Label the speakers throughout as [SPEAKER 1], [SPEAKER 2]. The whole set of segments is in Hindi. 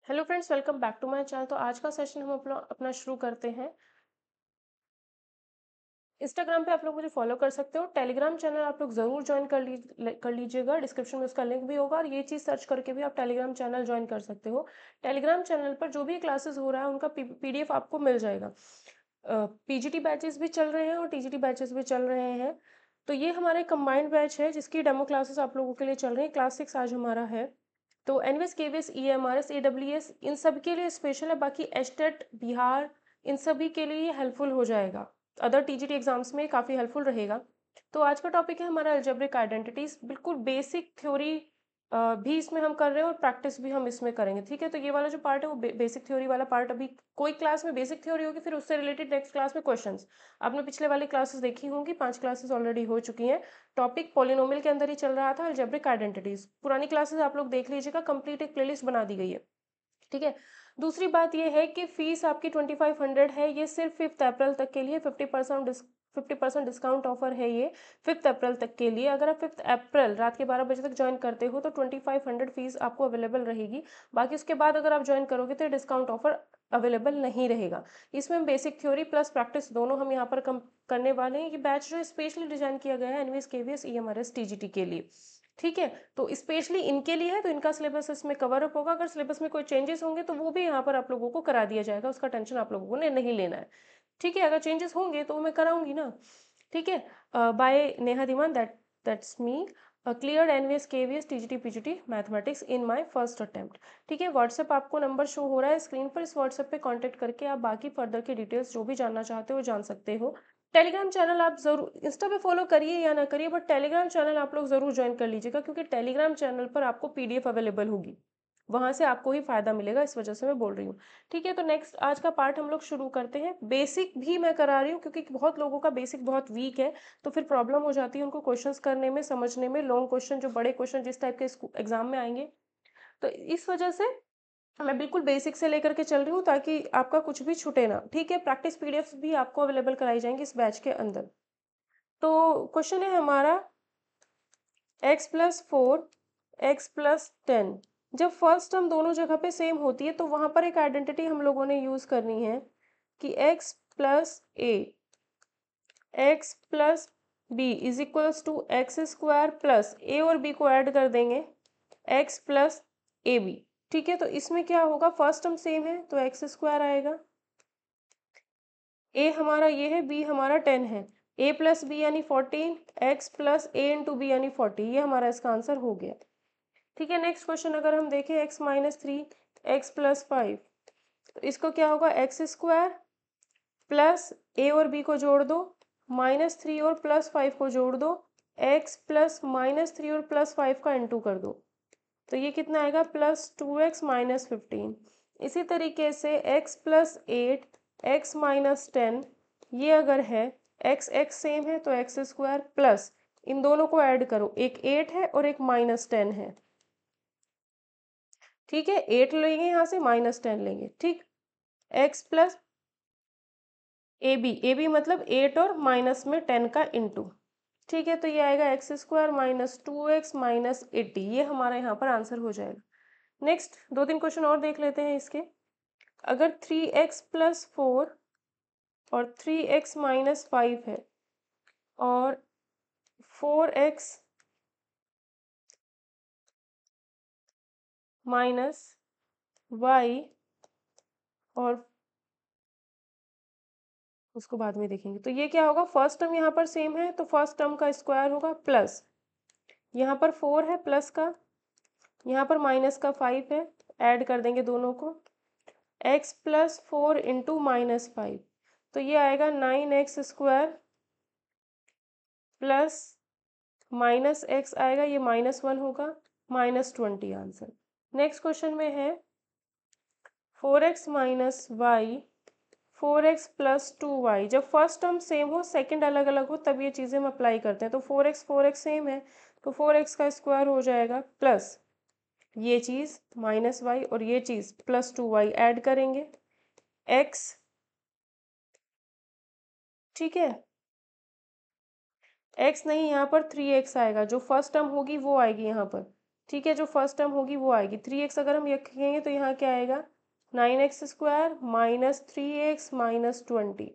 [SPEAKER 1] Hello friends, welcome back to my channel. तो आज का सेशन हम अपना शुरू करते हैं। इंस्टाग्राम पे आप लोग मुझे फॉलो कर सकते हो। टेलीग्राम चैनल आप लोग ज़रूर ज्वाइन कर लीजिएगा। डिस्क्रिप्शन में उसका लिंक भी होगा और ये चीज़ सर्च करके भी आप टेलीग्राम चैनल ज्वाइन कर सकते हो। टेलीग्राम चैनल पर जो भी क्लासेस हो रहा है उनका पीडीएफ आपको मिल जाएगा। पीजीटी बैचेस भी चल रहे हैं और टीजीटी बैचेस भी चल रहे हैं। तो ये हमारे कंबाइंड बैच है जिसकी डेमो क्लासेस आप लोगों के लिए चल रही है। क्लास 6 आज हमारा है। तो एनवीएस, केवीएस, ईएमआरएस, एडब्ल्यूएस इन सब के लिए स्पेशल है। बाकी एचटेट, बिहार, इन सभी के लिए हेल्पफुल हो जाएगा। अदर टीजीटी एग्जाम्स में काफ़ी हेल्पफुल रहेगा। तो आज का टॉपिक है हमारा अलजेब्रिक आइडेंटिटीज। बिल्कुल बेसिक थ्योरी भी इसमें हम कर रहे हैं और प्रैक्टिस भी हम इसमें करेंगे। ठीक है, तो ये वाला जो पार्ट है वो बेसिक थ्योरी वाला पार्ट। अभी कोई क्लास में बेसिक थ्योरी होगी, फिर उससे रिलेटेड नेक्स्ट क्लास में क्वेश्चंस। आपने पिछले वाली क्लासेस देखी होंगी, 5 क्लासेस ऑलरेडी हो चुकी हैं। टॉपिक पॉलिनोमियल के अंदर ही चल रहा था, अलजेब्रिक आइडेंटिटीज। पुरानी क्लासेस आप लोग देख लीजिएगा, कंप्लीट एक प्लेलिस्ट बना दी गई है। ठीक है। दूसरी बात यह है कि फीस आपकी 2500 है। ये सिर्फ 5 अप्रैल तक के लिए 50% डिस्काउंट ऑफर है ये 5 अप्रैल तक के लिए। अगर आप 5 अप्रैल रात के 12 बजे तक ज्वाइन करते हो तो 2500 फीस आपको अवेलेबल रहेगी। बाकी उसके बाद अगर आप ज्वाइन करोगे तो डिस्काउंट ऑफर अवेलेबल नहीं रहेगा। इसमें हम बेसिक थ्योरी प्लस प्रैक्टिस दोनों हम यहाँ पर करने वाले हैं। ये बैच जो स्पेशली डिजाइन किया गया है एनवीएस, केवीएस, ईएमआरएस, टीजीटी के लिए। ठीक है, तो स्पेशली इनके लिए है, तो इनका सिलेबस इसमें कवर अप होगा। अगर सिलेबस में कोई चेंजेस होंगे तो वो भी यहाँ पर आप लोगों को करा दिया जाएगा, उसका टेंशन आप लोगों ने नहीं लेना है। ठीक है, अगर चेंजेस होंगे तो मैं कराऊंगी ना। ठीक है। Bye Neha Diwan, that's me. Clear NVS, KVS, TGT, PGT mathematics in my first attempt. ठीक है, व्हाट्सएप आपको नंबर शो हो रहा है स्क्रीन पर। इस व्हाट्सएप पे कांटेक्ट करके आप बाकी फर्दर की डिटेल्स जो भी जानना चाहते हो जान सकते हो। टेलीग्राम चैनल आप जरूर, इंस्टा पे फॉलो करिए या ना करिए, बट टेलीग्राम चैनल आप लोग जरूर ज्वाइन कर लीजिएगा, क्योंकि टेलीग्राम चैनल पर आपको पीडीएफ अवेलेबल होगी। वहां से आपको ही फायदा मिलेगा, इस वजह से मैं बोल रही हूँ। ठीक है, तो नेक्स्ट आज का पार्ट हम लोग शुरू करते हैं। बेसिक भी मैं करा रही हूँ क्योंकि बहुत लोगों का बेसिक बहुत वीक है, तो फिर प्रॉब्लम हो जाती है उनको क्वेश्चंस करने में, समझने में। लॉन्ग क्वेश्चन, जो बड़े क्वेश्चन जिस टाइप के एग्जाम में आएंगे, तो इस वजह से मैं बिल्कुल बेसिक से लेकर के चल रही हूँ ताकि आपका कुछ भी छूटे ना। ठीक है, प्रैक्टिस पीडीएफ भी आपको अवेलेबल कराई जाएंगी इस बैच के अंदर। तो क्वेश्चन है हमारा x+4 x+10। जब फर्स्ट टर्म दोनों जगह पे सेम होती है तो वहां पर एक आइडेंटिटी हम लोगों ने यूज करनी है कि x+a x+b is equals to x² plus a और b को ऐड कर देंगे x+ab। ठीक है, तो इसमें क्या होगा, फर्स्ट टर्म सेम है तो x² आएगा। a हमारा ये है, b हमारा 10 है। a+b यानी 14, x+a×b यानी 40। ये हमारा इसका आंसर हो गया। ठीक है, नेक्स्ट क्वेश्चन अगर हम देखें, x-3 x+5, तो इसको क्या होगा, x² प्लस a और b को जोड़ दो, -3 और +5 को जोड़ दो, x प्लस -3 और +5 का इंटू कर दो, तो ये कितना आएगा, +2x -15। इसी तरीके से x+8 x-10, ये अगर है x सेम है तो x² प्लस, इन दोनों को ऐड करो, एक 8 है और एक -10 है। ठीक है, 8 लेंगे यहाँ से, -10 लेंगे। ठीक, x प्लस ए बी मतलब 8 और माइनस में 10 का इंटू। ठीक है, तो ये आएगा x² -2x -80। ये हमारा यहाँ पर आंसर हो जाएगा। नेक्स्ट 2-3 क्वेश्चन और देख लेते हैं इसके। अगर 3x+4 और 3x -5 है और 4x -y, और उसको बाद में देखेंगे, तो ये क्या होगा, फर्स्ट टर्म यहाँ पर सेम है तो फर्स्ट टर्म का स्क्वायर होगा, प्लस यहाँ पर 4 है प्लस का, यहाँ पर माइनस का 5 है, ऐड कर देंगे दोनों को, x+4 इंटू -5, तो ये आएगा 9x² प्लस -x आएगा, ये -1 होगा, -20 आंसर। नेक्स्ट क्वेश्चन में है 4x -y 4x + 2y। जब फर्स्ट टर्म सेम हो, सेकंड अलग अलग हो, तब ये चीज़ें हम अप्लाई करते हैं। तो 4x सेम है तो 4x का स्क्वायर हो जाएगा, प्लस ये चीज़ -y और ये चीज़ +2y ऐड करेंगे, x। ठीक है, x नहीं, यहाँ पर 3x आएगा, जो फर्स्ट टर्म होगी वो आएगी यहाँ पर, ठीक है, जो फर्स्ट टर्म होगी वो आएगी। 3x अगर हम रखेंगे तो यहाँ क्या आएगा, 9x² माइनस 3x माइनस 20।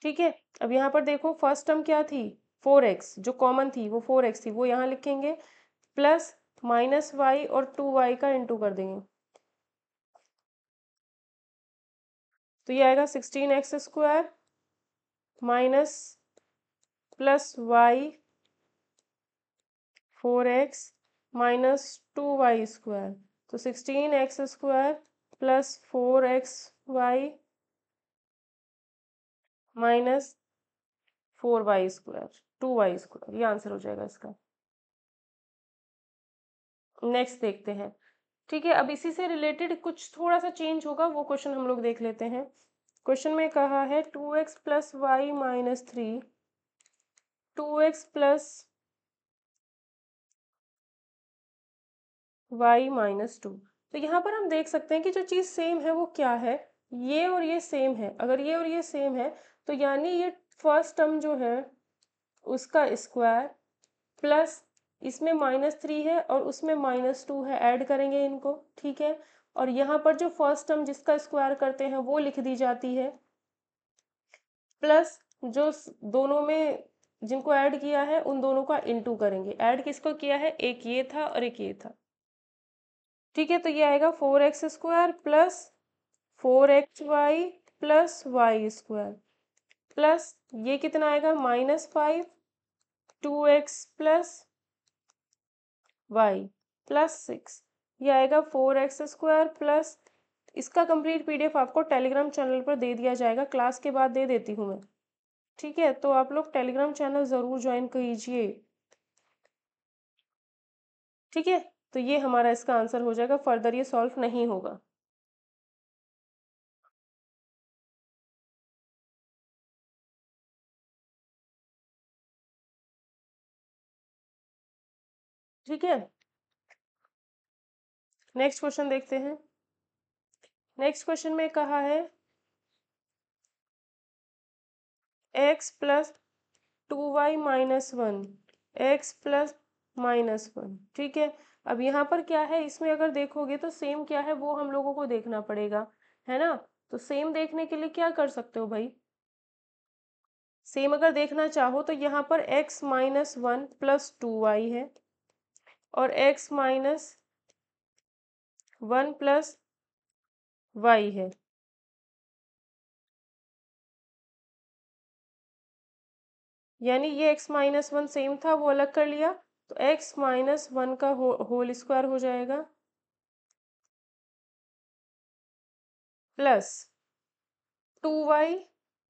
[SPEAKER 1] ठीक है, अब यहाँ पर देखो फर्स्ट टर्म क्या थी, 4x, जो कॉमन थी वो 4x थी, वो यहाँ लिखेंगे, प्लस माइनस वाई और 2y का इंटू कर देंगे, तो ये आएगा 16x² minus plus Y 4x minus 2y², तो 16x² plus 4xy minus 4y², 2y², ये आंसर हो जाएगा इसका। नेक्स्ट देखते हैं। ठीक है, अब इसी से रिलेटेड कुछ थोड़ा सा चेंज होगा, वो क्वेश्चन हम लोग देख लेते हैं। क्वेश्चन में कहा है 2x plus Y minus 3, 2x plus Y minus 2। तो यहाँ पर हम देख सकते हैं कि जो चीज़ सेम है वो क्या है, ये और ये सेम है। अगर ये और ये सेम है तो यानी ये फर्स्ट टर्म जो है उसका स्क्वायर प्लस इसमें -3 है और उसमें -2 है, ऐड करेंगे इनको। ठीक है, और यहाँ पर जो फर्स्ट टर्म जिसका स्क्वायर करते हैं वो लिख दी जाती है, प्लस जो दोनों में जिनको ऐड किया है उन दोनों का इंटू करेंगे। ऐड किसको किया है, एक ये था और एक ये था। ठीक है, तो ये आएगा 4x² plus 4xy plus y² plus ये कितना आएगा, -5 2x प्लस y प्लस 6, ये आएगा 4x² प्लस, इसका कंप्लीट पीडीएफ आपको टेलीग्राम चैनल पर दे दिया जाएगा, क्लास के बाद दे देती हूँ मैं। ठीक है, तो आप लोग टेलीग्राम चैनल ज़रूर ज्वाइन कीजिए। ठीक है, तो ये हमारा इसका आंसर हो जाएगा, फर्दर ये सॉल्व नहीं होगा। ठीक है, नेक्स्ट क्वेश्चन देखते हैं। नेक्स्ट क्वेश्चन में कहा है x plus 2y minus 1, x plus -1। ठीक है, अब यहाँ पर क्या है, इसमें अगर देखोगे तो सेम क्या है वो हम लोगों को देखना पड़ेगा, है ना। तो सेम देखने के लिए क्या कर सकते हो भाई, सेम अगर देखना चाहो तो यहाँ पर x माइनस 1 प्लस 2y है और x माइनस 1 प्लस y है। यानी ये x माइनस 1 सेम था, वो अलग कर लिया, तो x माइनस 1 का होल स्क्वायर हो जाएगा, प्लस 2y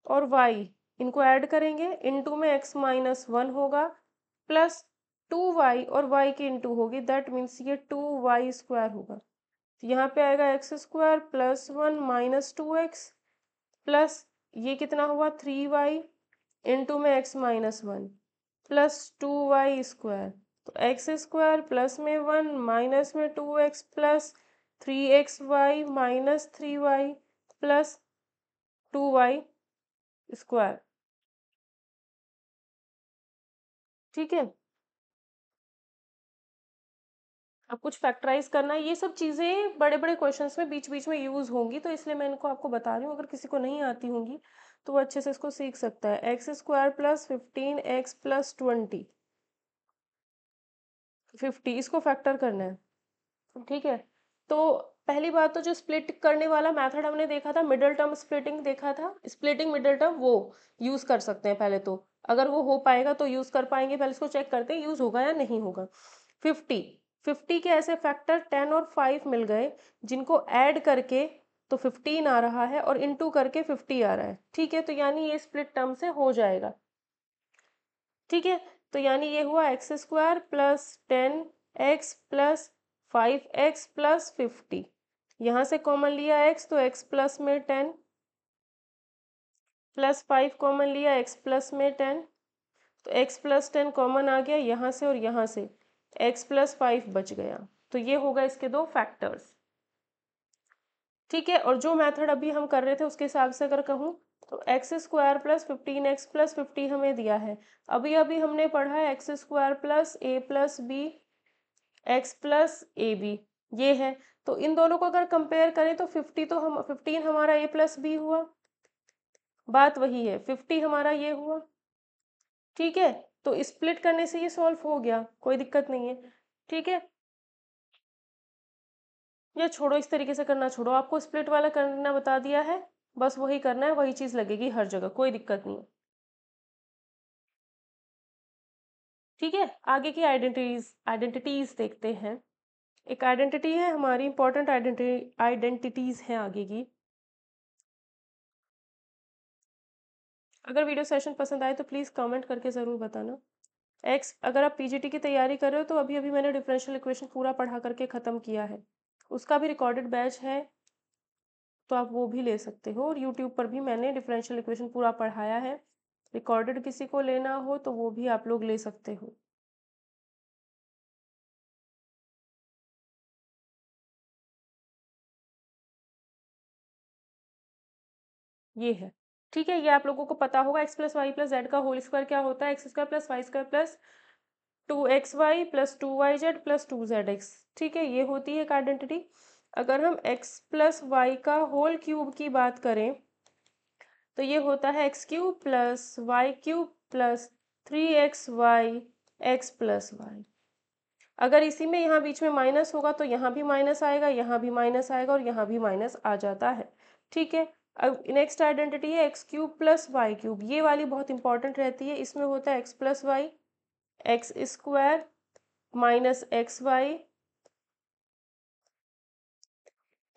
[SPEAKER 1] और y इनको ऐड करेंगे, इनटू में x माइनस 1 होगा, प्लस 2y और y की इंटू होगी, दैट मीन्स ये 2y² होगा। तो यहाँ पे आएगा x² plus 1 minus 2x plus ये कितना हुआ 3y इंटू में x माइनस 1 प्लस 2y², तो x² प्लस में 1 माइनस में 2x plus 3xy minus 3y plus 2y²। ठीक है, अब कुछ फैक्टराइज करना है, ये सब चीज़ें बड़े बड़े क्वेश्चंस में बीच बीच में यूज होंगी, तो इसलिए मैं इनको आपको बता रही हूँ। अगर किसी को नहीं आती होंगी तो वो अच्छे से इसको सीख सकता है। x² प्लस 15x प्लस 50 इसको फैक्टर करना है। ठीक है, तो पहली बात तो जो स्प्लिट करने वाला मेथड हमने देखा था, मिडिल टर्म स्प्लिटिंग देखा था, स्प्लिटिंग मिडिल टर्म, वो यूज कर सकते हैं पहले तो। अगर वो हो पाएगा तो यूज कर पाएंगे, पहले इसको चेक करते हैं यूज होगा या नहीं होगा। 50 50 के ऐसे फैक्टर 10 और 5 मिल गए जिनको ऐड करके तो 15 आ रहा है और इनटू करके 50 आ रहा है। ठीक है, तो यानी ये स्प्लिट टर्म से हो जाएगा। ठीक है, तो यानी ये हुआ x² plus 10x plus 5x plus 50, यहाँ से कॉमन लिया x तो x प्लस में 10 प्लस 5 कॉमन लिया x प्लस में 10, तो x प्लस 10 कॉमन आ गया यहाँ से और यहाँ से, x प्लस 5 बच गया। तो ये होगा इसके दो फैक्टर्स। ठीक है, और जो मेथड अभी हम कर रहे थे उसके हिसाब से अगर कहूँ तो एक्स स्क्वायर प्लस 15x+50 हमें दिया है। अभी अभी हमने पढ़ा है X square plus A plus B X plus A B, ये है। तो इन दोनों को अगर कंपेयर करें तो 15 हमारा ए प्लस बी हुआ, बात वही है, 50 हमारा ये हुआ, ठीक है। तो स्प्लिट करने से ये सॉल्व हो गया, कोई दिक्कत नहीं है, ठीक है। ये छोड़ो, इस तरीके से करना छोड़ो, आपको स्प्लिट वाला करना बता दिया है, बस वही करना है, वही चीज लगेगी हर जगह, कोई दिक्कत नहीं है, ठीक है। आगे की आइडेंटिटीज देखते हैं। एक आइडेंटिटी है हमारी, इंपॉर्टेंट आइडेंटिटीज हैं आगे की। अगर वीडियो सेशन पसंद आए तो प्लीज़ कमेंट करके ज़रूर बताना। अगर आप पीजीटी की तैयारी कर रहे हो तो अभी अभी मैंने डिफरेंशियल इक्वेशन पूरा पढ़ा करके ख़त्म किया है, उसका भी रिकॉर्डेड बैच है, तो आप वो भी ले सकते हो। और यूट्यूब पर भी मैंने डिफरेंशियल इक्वेशन पूरा पढ़ाया है, रिकॉर्डेड किसी को लेना हो तो वो भी आप लोग ले सकते हो। ये है, ठीक है। ये आप लोगों को पता होगा, X plus Y plus Z का होल स्क्वायर क्या होता है, X square plus Y square plus 2xy plus 2yz plus 2zx, ठीक है। ये होती है एक आइडेंटिटी। अगर हम x प्लस वाई का होल क्यूब की बात करें तो ये होता है x³ plus y³ plus 3xy x plus Y. अगर इसी में यहाँ बीच में माइनस होगा तो यहाँ भी माइनस आएगा, यहाँ भी माइनस आएगा और यहाँ भी माइनस आ जाता है, ठीक है। अब नेक्स्ट आइडेंटिटी है x³ प्लस y³, ये वाली बहुत इंपॉर्टेंट रहती है। इसमें होता है x plus Y X square minus X Y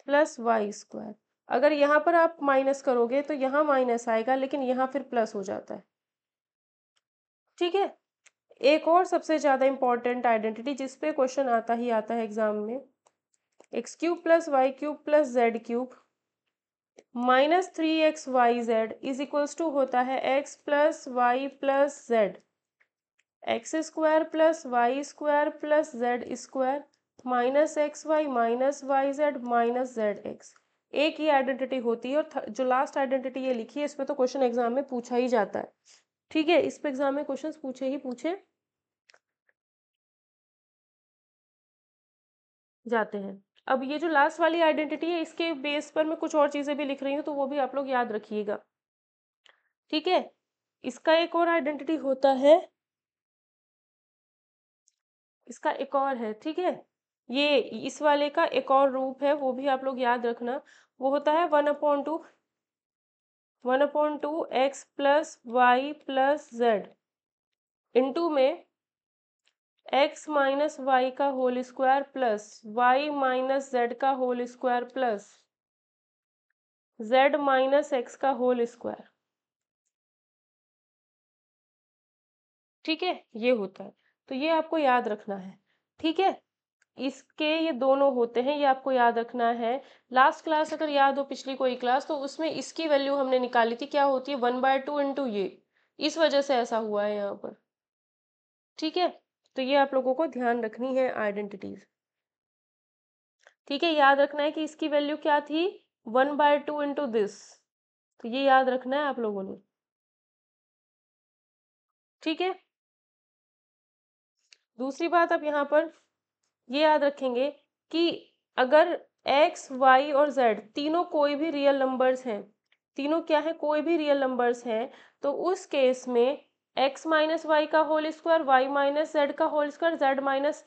[SPEAKER 1] plus Y square. अगर यहाँ पर आप माइनस करोगे तो यहाँ माइनस आएगा, लेकिन यहाँ फिर प्लस हो जाता है, ठीक है। एक और सबसे ज़्यादा इंपॉर्टेंट आइडेंटिटी जिस पे क्वेश्चन आता ही आता है एग्जाम में, x³ plus y³ plus z³ minus 3xyz is equals to होता है x plus Y plus Z, X square plus Y square plus Z square minus X Y minus Y Z minus Z X. एक ही आइडेंटिटी होती है, और जो लास्ट आइडेंटिटी ये लिखी है इस पे तो क्वेश्चन एग्जाम में पूछा ही जाता है, ठीक है। इस पे एग्जाम में क्वेश्चन पूछे ही पूछे जाते हैं। अब ये जो लास्ट वाली आइडेंटिटी है इसके बेस पर मैं कुछ और चीजें भी लिख रही हूँ, तो वो भी आप लोग याद रखिएगा, ठीक है। इसका एक और आइडेंटिटी होता है, इसका एक और है, ठीक है। ये इस वाले का एक और रूप है, वो भी आप लोग याद रखना। वो होता है 1/2 x plus Y plus z into में एक्स माइनस वाई का whole square plus Y minus z का whole square plus z minus x का होल स्क्वायर, ठीक है। ये होता है, तो ये आपको याद रखना है, ठीक है। इसके ये दोनों होते हैं, ये आपको याद रखना है। लास्ट क्लास अगर याद हो, पिछली कोई क्लास, तो उसमें इसकी वैल्यू हमने निकाली थी, क्या होती है 1/2 इंटू ये, इस वजह से ऐसा हुआ है यहाँ पर, ठीक है। तो ये आप लोगों को ध्यान रखनी है आइडेंटिटीज, ठीक है। याद रखना है कि इसकी वैल्यू क्या थी 1/2 इंटू दिस, तो ये याद रखना है आप लोगों ने, ठीक है। दूसरी बात आप यहाँ पर ये याद रखेंगे कि अगर x, y और z तीनों कोई भी रियल नंबर्स हैं, तीनों क्या है, कोई भी रियल नंबर्स हैं, तो उस केस में x माइनस वाई का whole square, y minus z का whole square, z minus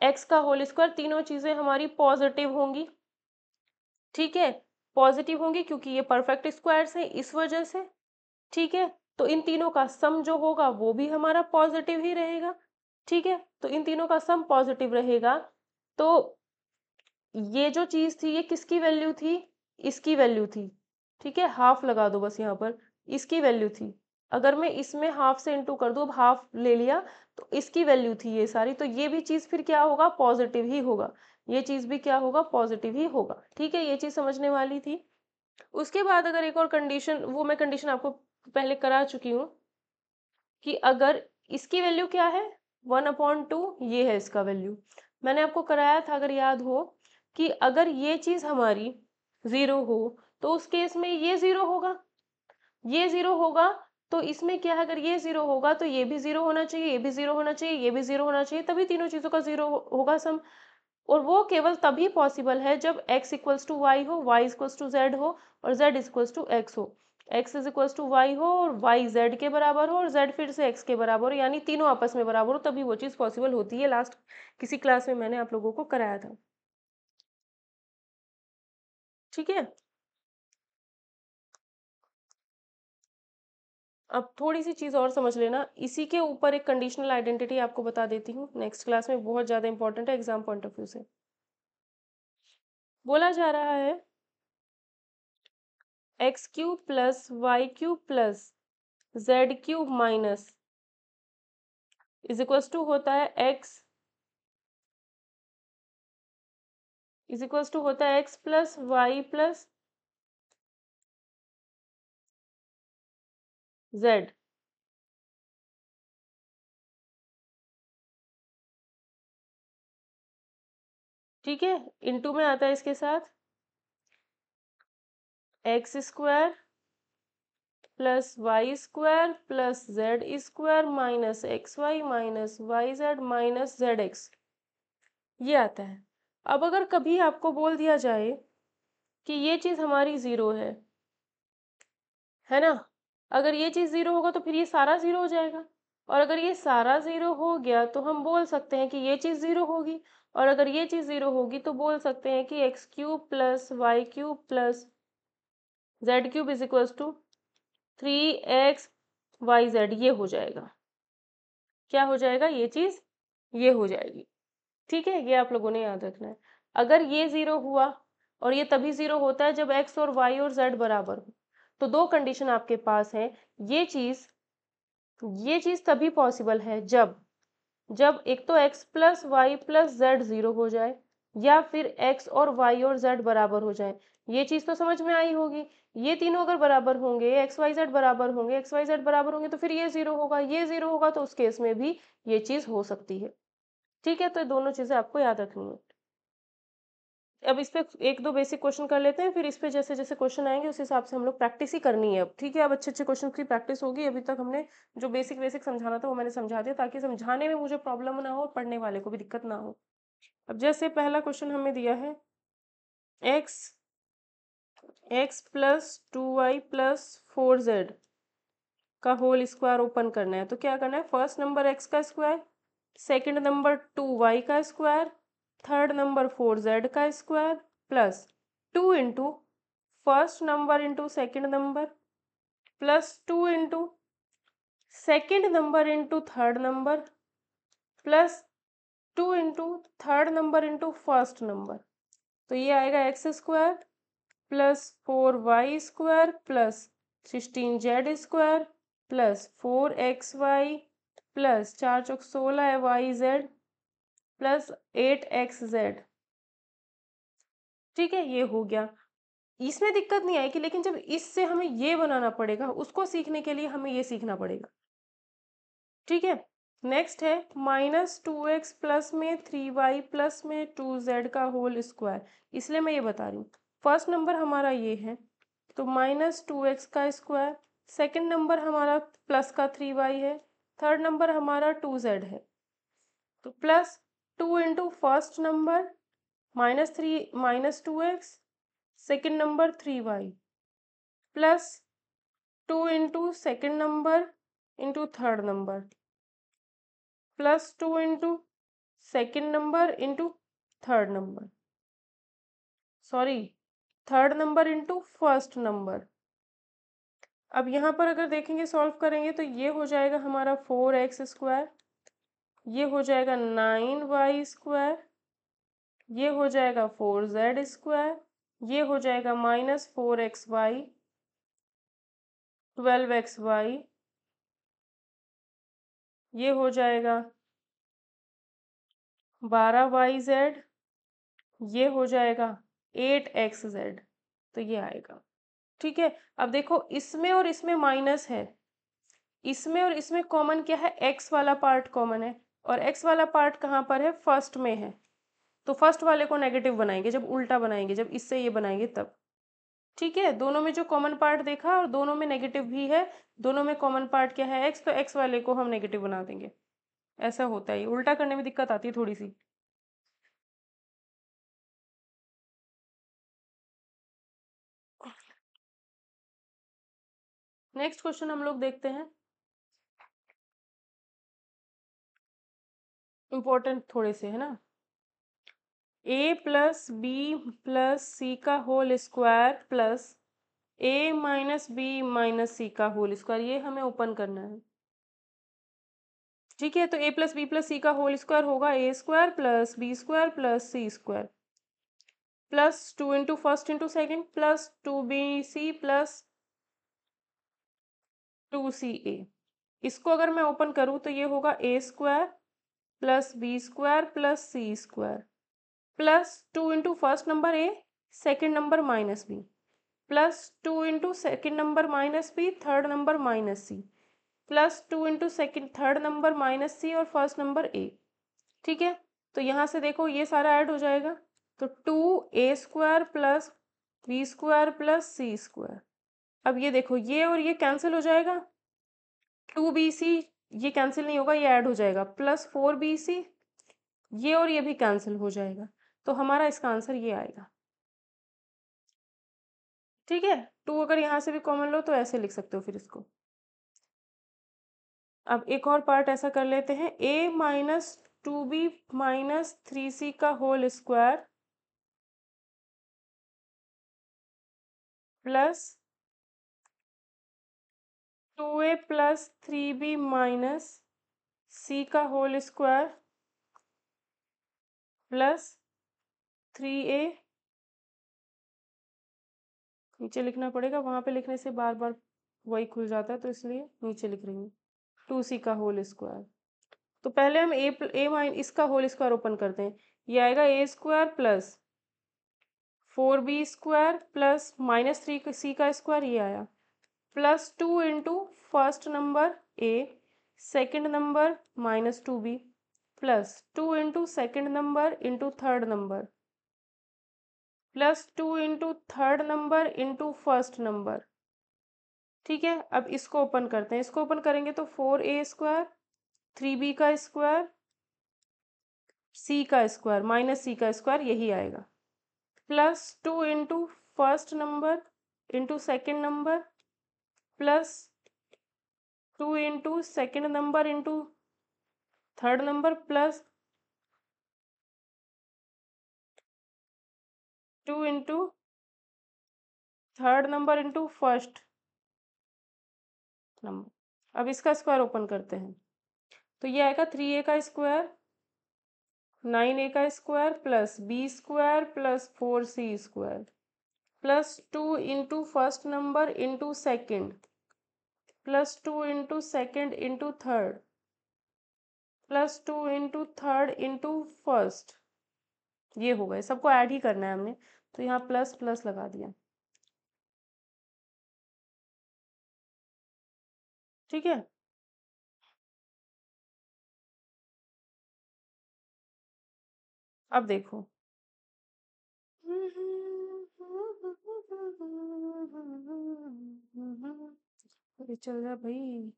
[SPEAKER 1] x का होल स्क्वायर, तीनों चीजें हमारी पॉजिटिव होंगी, ठीक है। पॉजिटिव होंगी क्योंकि ये परफेक्ट स्क्वायर्स हैं, इस वजह से, ठीक है। तो इन तीनों का सम जो होगा वो भी हमारा पॉजिटिव ही रहेगा, ठीक है। तो इन तीनों का सम पॉजिटिव रहेगा, तो ये जो चीज थी ये किसकी वैल्यू थी, इसकी वैल्यू थी, ठीक है। हाफ लगा दो बस यहाँ पर, इसकी वैल्यू थी। अगर मैं इसमें हाफ से इंटू कर दूं, अब हाफ ले लिया, तो इसकी वैल्यू थी ये सारी, तो ये भी चीज फिर क्या होगा, पॉजिटिव ही होगा, ये चीज भी क्या होगा, पॉजिटिव ही होगा, ठीक है। ये चीज समझने वाली थी। उसके बाद अगर एक और कंडीशन, वो मैं कंडीशन आपको पहले करा चुकी हूँ, कि अगर इसकी वैल्यू क्या है 1/2, ये है इसका वैल्यू, मैंने आपको कराया था अगर याद हो, कि अगर ये चीज हमारी 0 हो तो उस केस में ये 0 होगा, ये 0 होगा तो इसमें क्या है, अगर ये 0 होगा तो ये भी 0 होना चाहिए, ये भी 0 होना चाहिए, ये भी 0 होना चाहिए, तभी तीनों चीज़ों का 0 होगा सम। और वो केवल तभी पॉसिबल है जब x इक्वल्स टू वाई हो, y इक्वल्स टू जेड हो और z इक्वल्स टू एक्स हो। x is equals to Y हो और y z के बराबर हो और z फिर से x के बराबर हो, यानी तीनों आपस में बराबर हो, तभी वो चीज़ पॉसिबल होती है। लास्ट किसी क्लास में मैंने आप लोगों को कराया था। ठीक है, अब थोड़ी सी चीज़ और समझ लेना, इसी के ऊपर एक कंडीशनल आइडेंटिटी आपको बता देती हूँ, नेक्स्ट क्लास में बहुत ज़्यादा इंपॉर्टेंट है एग्जाम पॉइंट ऑफ व्यू से। बोला जा रहा है X cube plus Y cube plus Z cube minus is equals to होता है एक्स इज इक्वल्स टू होता है X plus Y plus Z. ठीक है, इनटू में आता है इसके साथ X square plus Y square plus Z square minus X Y Z minus Z X, ये आता है। अब अगर कभी आपको बोल दिया जाए कि ये चीज़ हमारी ज़ीरो है ना, अगर ये चीज़ ज़ीरो होगा तो फिर ये सारा ज़ीरो हो जाएगा, और अगर ये सारा ज़ीरो हो गया तो हम बोल सकते हैं कि ये चीज़ ज़ीरो होगी, और अगर ये चीज़ ज़ीरो होगी तो बोल सकते हैं कि X cube plus Y cube plus Z cube is equals to 3xyz, ये हो जाएगा। क्या हो जाएगा, ये चीज़ ये हो जाएगी। ठीक है, ये आप लोगों ने याद रखना है। अगर ये 0 हुआ, और ये तभी 0 होता है जब x और y और z बराबर हो, तो दो कंडीशन आपके पास है। ये चीज़ तभी पॉसिबल है जब जब एक तो x plus Y plus Z 0 हो जाए, या फिर x और y और z बराबर हो जाए। ये चीज़ तो समझ में आई होगी। ये तीनों अगर बराबर होंगे, एक्स वाई जेड बराबर होंगे, एक्स वाई जेड बराबर होंगे, तो फिर ये 0 होगा, ये 0 होगा, तो उस केस में भी ये चीज़ हो सकती है। ठीक है, तो ये दोनों चीज़ें आपको याद रखनी है। अब इस पे एक दो बेसिक क्वेश्चन कर लेते हैं, फिर इस पे जैसे जैसे क्वेश्चन आएंगे उस हिसाब से हम लोग प्रैक्टिस ही करनी है अब। ठीक है, अब अच्छे अच्छे क्वेश्चन की प्रैक्टिस होगी। अभी तक हमने जो बेसिक बेसिक समझाना था वो मैंने समझा दिया, ताकि समझाने में मुझे प्रॉब्लम ना हो और पढ़ने वाले को भी दिक्कत ना हो। अब जैसे पहला क्वेश्चन हमें दिया है X plus 2y plus 4z का होल स्क्वायर ओपन करना है, तो क्या करना है, फर्स्ट नंबर एक्स का स्क्वायर, सेकंड नंबर 2y का स्क्वायर, थर्ड नंबर 4z का square plus 2 into first number into second number plus 2 into second number into third number plus 2 into third number into first number. तो ये आएगा x square plus 4y square plus 16z square plus 4xy plus 4 चौक 16 है yz प्लस 8xz। ठीक है, ये हो गया। इसमें दिक्कत नहीं आएगी, लेकिन जब इससे हमें ये बनाना पड़ेगा, उसको सीखने के लिए हमें ये सीखना पड़ेगा। ठीक है, नेक्स्ट है -2x प्लस में 3y प्लस में 2z का होल स्क्वायर। इसलिए मैं ये बता रही हूँ, फर्स्ट नंबर हमारा ये है, तो -2x का स्क्वायर, सेकंड नंबर हमारा प्लस का 3y है, थर्ड नंबर हमारा 2z है, तो plus 2 into first number -2x, second number 3y plus 2 into second number into third number plus 2 into second number into third number, sorry third number into first number. अब यहाँ पर अगर देखेंगे, सॉल्व करेंगे, तो ये हो जाएगा हमारा 4x स्क्वायर, ये हो जाएगा 9y स्क्वायर, ये हो जाएगा 4z स्क्वायर, ये हो जाएगा -4xy 12xy, ये हो जाएगा 12yz, ये हो जाएगा 8xz, तो ये आएगा। ठीक है, अब देखो इसमें और इसमें माइनस है, इसमें और इसमें कॉमन क्या है, एक्स वाला पार्ट कॉमन है, और एक्स वाला पार्ट कहाँ पर है, फर्स्ट में है, तो फर्स्ट वाले को नेगेटिव बनाएंगे, जब उल्टा बनाएंगे, जब इससे ये बनाएंगे तब। ठीक है, दोनों में जो कॉमन पार्ट देखा और दोनों में नेगेटिव भी है, दोनों में कॉमन पार्ट क्या है एक्स, तो एक्स वाले को हम नेगेटिव बना देंगे। ऐसा होता है, उल्टा करने में दिक्कत आती है थोड़ी सी। नेक्स्ट क्वेश्चन हम लोग देखते हैं, इंपॉर्टेंट थोड़े से है ना। ए प्लस बी प्लस सी का होल स्क्वायर प्लस ए माइनस बी माइनस सी का होल स्क्वायर, ये हमें ओपन करना है। ठीक है, तो ए प्लस सी का होल स्क्वायर होगा a square plus b square plus c square plus 2 into first into second plus 2bc plus 2ca। इसको अगर मैं ओपन करूँ तो ये होगा a square plus b square plus c square plus 2 into first number a, second number minus b, plus 2 into second number minus b, third number minus c, plus 2 into second third number minus c और फर्स्ट नंबर ए। ठीक है, तो यहाँ से देखो ये सारा ऐड हो जाएगा, तो 2a square plus b square plus c square. अब ये देखो ये और ये कैंसिल हो जाएगा, 2bc ये कैंसिल नहीं होगा, ये ऐड हो जाएगा, प्लस 4bc ये और ये भी कैंसिल हो जाएगा, तो हमारा इसका आंसर ये आएगा। ठीक है, 2 अगर यहाँ से भी कॉमन लो तो ऐसे लिख सकते हो फिर इसको। अब एक और पार्ट ऐसा कर लेते हैं, a minus 2b minus 3c का whole square plus 2a plus 3b minus c का होल स्क्वायर प्लस 3a, नीचे लिखना पड़ेगा, वहाँ पे लिखने से बार बार वही खुल जाता है, तो इसलिए नीचे लिख रही हूँ 2c का होल स्क्वायर। तो पहले हम ए माइन इसका होल स्क्वायर ओपन करते हैं, ये आएगा a square plus 4b square plus minus 3c का स्क्वायर, ये आया plus 2 into first number a, second number minus 2b plus 2 into second number into third number plus 2 into third number into first number. ठीक है, अब इसको ओपन करते हैं, इसको ओपन करेंगे तो 4a स्क्वायर 3b का स्क्वायर c का स्क्वायर माइनस c का स्क्वायर, यही आएगा plus 2 into first number into second number plus 2 into second number into third number plus 2 into third number into first number. अब इसका स्क्वायर ओपन करते हैं, तो ये आएगा 3a का स्क्वायर 9a का square plus b square plus 4c square plus 2 into first number into second plus 2 into second into third plus 2 into third into first. ये हो गए, सबको ऐड ही करना है हमने, तो यहाँ प्लस प्लस लगा दिया। ठीक है, अब देखो अरे चल जा भाई।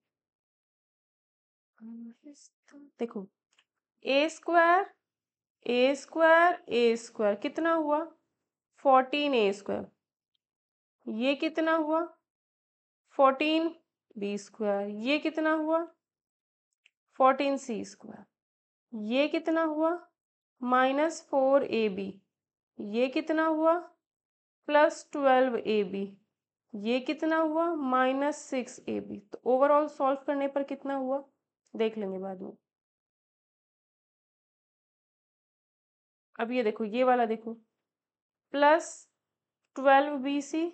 [SPEAKER 1] देखो ए स्क्वायर कितना हुआ 14a स्क्वायर, ये कितना हुआ 14b स्क्वायर, ये कितना हुआ 14c स्क्वायर, ये कितना हुआ -4ab, ये कितना हुआ +12ab, ये कितना हुआ -6ab। तो ओवरऑल सॉल्व करने पर कितना हुआ देख लेंगे बाद में। अब ये देखो ये वाला देखो +12bc,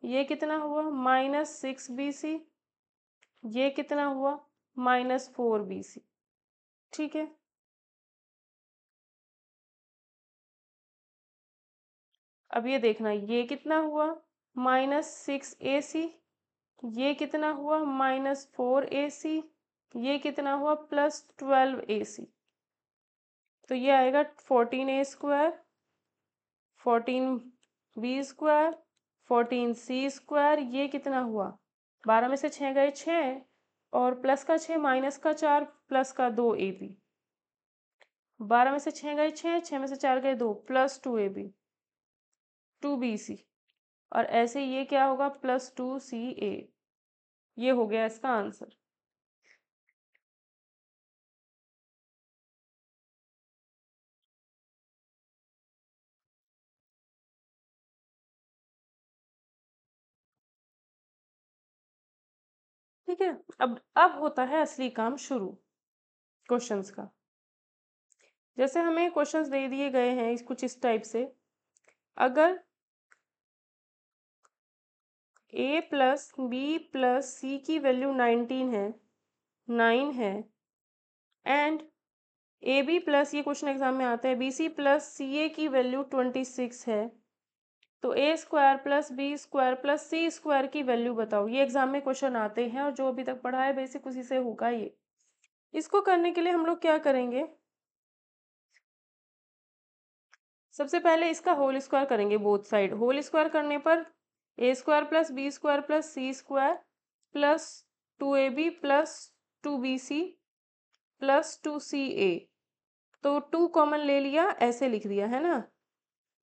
[SPEAKER 1] ये कितना हुआ -6bc, ये कितना हुआ -4bc। ठीक है, अब ये देखना ये कितना हुआ -6ac, ये कितना हुआ -4ac, ये कितना हुआ +12ac। तो ये आएगा 14a square 14b square 14c², ये कितना हुआ 12 में से 6 गए 6, और प्लस का 6 माइनस का 4 प्लस का 2ab, 12 में से 6 गए 6, 6 में से 4 गए 2, प्लस 2ab 2bc, और ऐसे ये क्या होगा प्लस 2ca। ये हो गया इसका आंसर। ठीक है, अब होता है असली काम शुरू क्वेश्चंस का। जैसे हमें क्वेश्चंस दे दिए गए हैं कुछ इस टाइप से, अगर a प्लस बी प्लस सी की वैल्यू 19 है, 9 है, एंड ए बी प्लस, ये क्वेश्चन एग्जाम में आता है, बी सी प्लस सी ए की वैल्यू 26 है, तो a² plus b² plus c² की वैल्यू बताओ। ये एग्जाम में क्वेश्चन आते हैं और जो अभी तक पढ़ा है बेसिक उसी से होगा ये। इसको करने के लिए हम लोग क्या करेंगे, सबसे पहले इसका होल स्क्वायर करेंगे बोथ साइड। होल स्क्वायर करने पर a² plus b² plus c² plus 2ab plus 2bc plus 2ca, तो 2 कॉमन ले लिया, ऐसे लिख दिया है ना,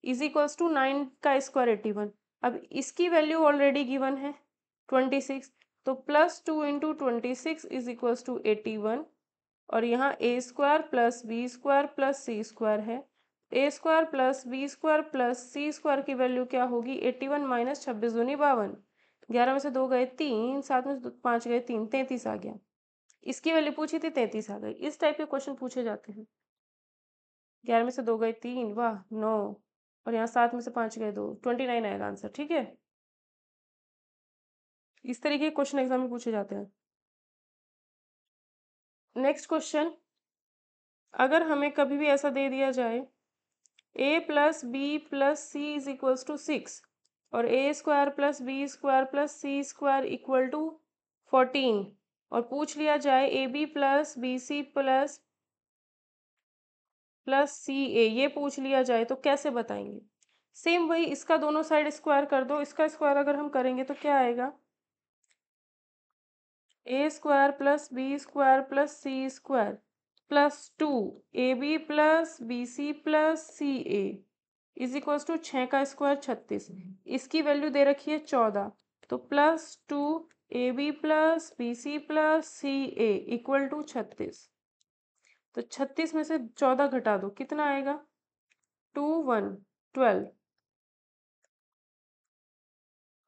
[SPEAKER 1] इज इक्वल्स टू 9 का स्क्वायर 81। अब इसकी वैल्यू ऑलरेडी गिवन है 26, तो plus 2 into 26 is equals to 81, और यहाँ a² plus b² plus c² है, a² plus b² plus c² की वैल्यू क्या होगी 81 माइनस 26 दूनी 52, 11 में से 2 गए 3, 7 में से 5 गए 3, 33 आ गया। इसकी वैल्यू पूछी थी 33 आ गई। इस टाइप के क्वेश्चन पूछे जाते हैं। 11 में से 2 गए 3, वाह 9, और यहाँ 7 में से 5 गए 2, 29 आएगा आंसर। ठीक है, इस तरीके के क्वेश्चन एग्जाम में पूछे जाते हैं। नेक्स्ट क्वेश्चन, अगर हमें कभी भी ऐसा दे दिया जाए a plus B plus C is equals to 6 और a² plus b² plus c² equal to 14, और पूछ लिया जाए ab plus bc plus ca, ये पूछ लिया जाए तो कैसे बताएंगे। सेम वही, इसका दोनों साइड स्क्वायर कर दो। इसका स्क्वायर अगर हम करेंगे तो क्या आएगा, a² plus b² plus c² plus 2ab plus bc plus ca is equals to 6 का स्क्वायर 36, इसकी वैल्यू दे रखी है 14, तो plus 2ab plus bc plus ca equal to 36, तो 36 में से 14 घटा दो, कितना आएगा 2 1 12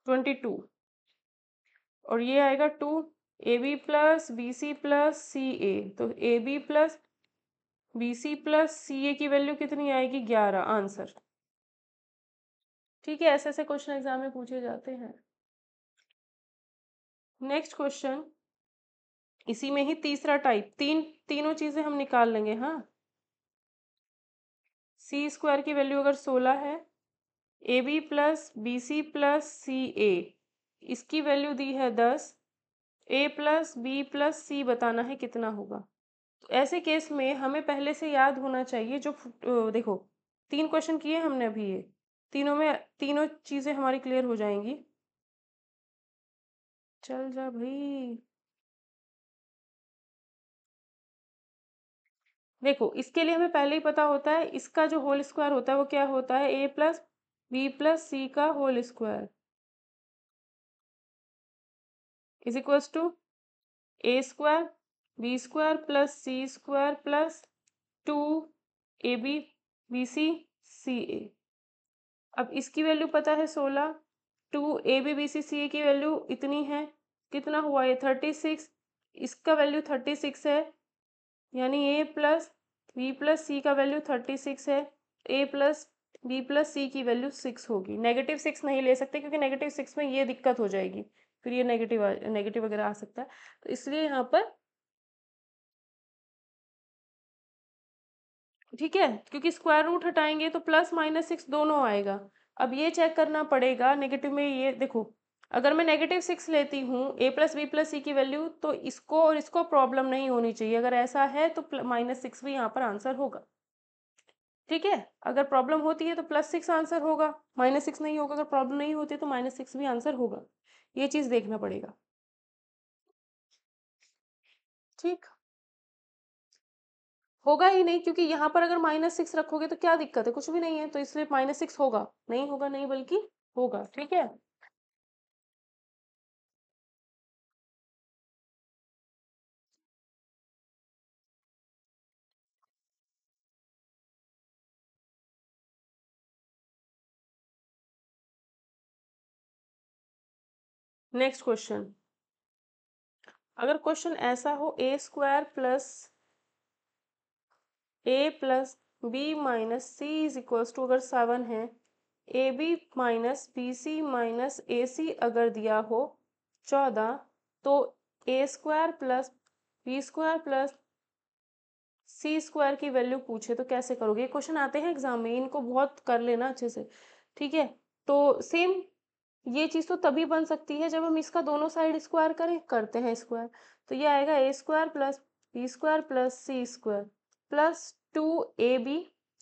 [SPEAKER 1] 22, और ये आएगा 2ab plus bc plus ca, तो ab plus bc plus ca की वैल्यू कितनी आएगी 11, आंसर। ठीक है, ऐसे ऐसे क्वेश्चन एग्जाम में पूछे जाते हैं। नेक्स्ट क्वेश्चन, इसी में ही तीसरा टाइप, तीनों चीजें हम निकाल लेंगे। हाँ, c² की वैल्यू अगर 16 है, ab plus bc plus ca, इसकी वैल्यू दी है 10, a plus b plus c बताना है कितना होगा। तो ऐसे केस में हमें पहले से याद होना चाहिए, जो देखो 3 क्वेश्चन किए हमने अभी, ये तीनों में तीनों चीजें हमारी क्लियर हो जाएंगी। चल जा भाई, देखो इसके लिए हमें पहले ही पता होता है, इसका जो होल स्क्वायर होता है वो क्या होता है, a plus B plus C का whole square is equals to a² b² plus c² plus 2ab bc ca। अब इसकी वैल्यू पता है 16, 2ab bc ca की वैल्यू इतनी है, कितना हुआ ये 36, इसका वैल्यू 36 है, यानी a plus B plus C का वैल्यू 36 है, a प्लस बी प्लस सी की वैल्यू 6 होगी। नेगेटिव 6 नहीं ले सकते क्योंकि नेगेटिव 6 में ये दिक्कत हो जाएगी, फिर ये नेगेटिव वगैरह आ सकता है, तो इसलिए यहाँ पर ठीक है, क्योंकि स्क्वायर रूट हटाएंगे तो प्लस माइनस 6 दोनों आएगा। अब ये चेक करना पड़ेगा नेगेटिव में, ये देखो अगर मैं नेगेटिव 6 लेती हूँ a प्लस बी प्लस सी की वैल्यू, तो इसको और इसको प्रॉब्लम नहीं होनी चाहिए। अगर ऐसा है तो -6 भी यहाँ पर आंसर होगा। ठीक है, अगर प्रॉब्लम होती है तो +6 आंसर होगा, -6 नहीं होगा। अगर प्रॉब्लम नहीं होती तो -6 भी आंसर होगा। ये चीज़ देखना पड़ेगा। ठीक, होगा ही नहीं, क्योंकि यहाँ पर अगर -6 रखोगे तो क्या दिक्कत है, कुछ भी नहीं है, तो इसलिए -6 होगा, नहीं होगा नहीं बल्कि होगा। ठीक है, नेक्स्ट क्वेश्चन। अगर क्वेश्चन ऐसा हो, a² + a + b - c = अगर 7 है, ab - bc - ac अगर दिया हो 14, तो a² + b² + c² की वैल्यू पूछे तो कैसे करोगे? ये क्वेश्चन आते हैं एग्जाम में, इनको बहुत कर लेना अच्छे से। ठीक है, तो सेम ये चीज़ तो तभी बन सकती है जब हम इसका दोनों साइड स्क्वायर करें, करते हैं स्क्वायर। तो ये आएगा a² + b² + c² plus 2ab,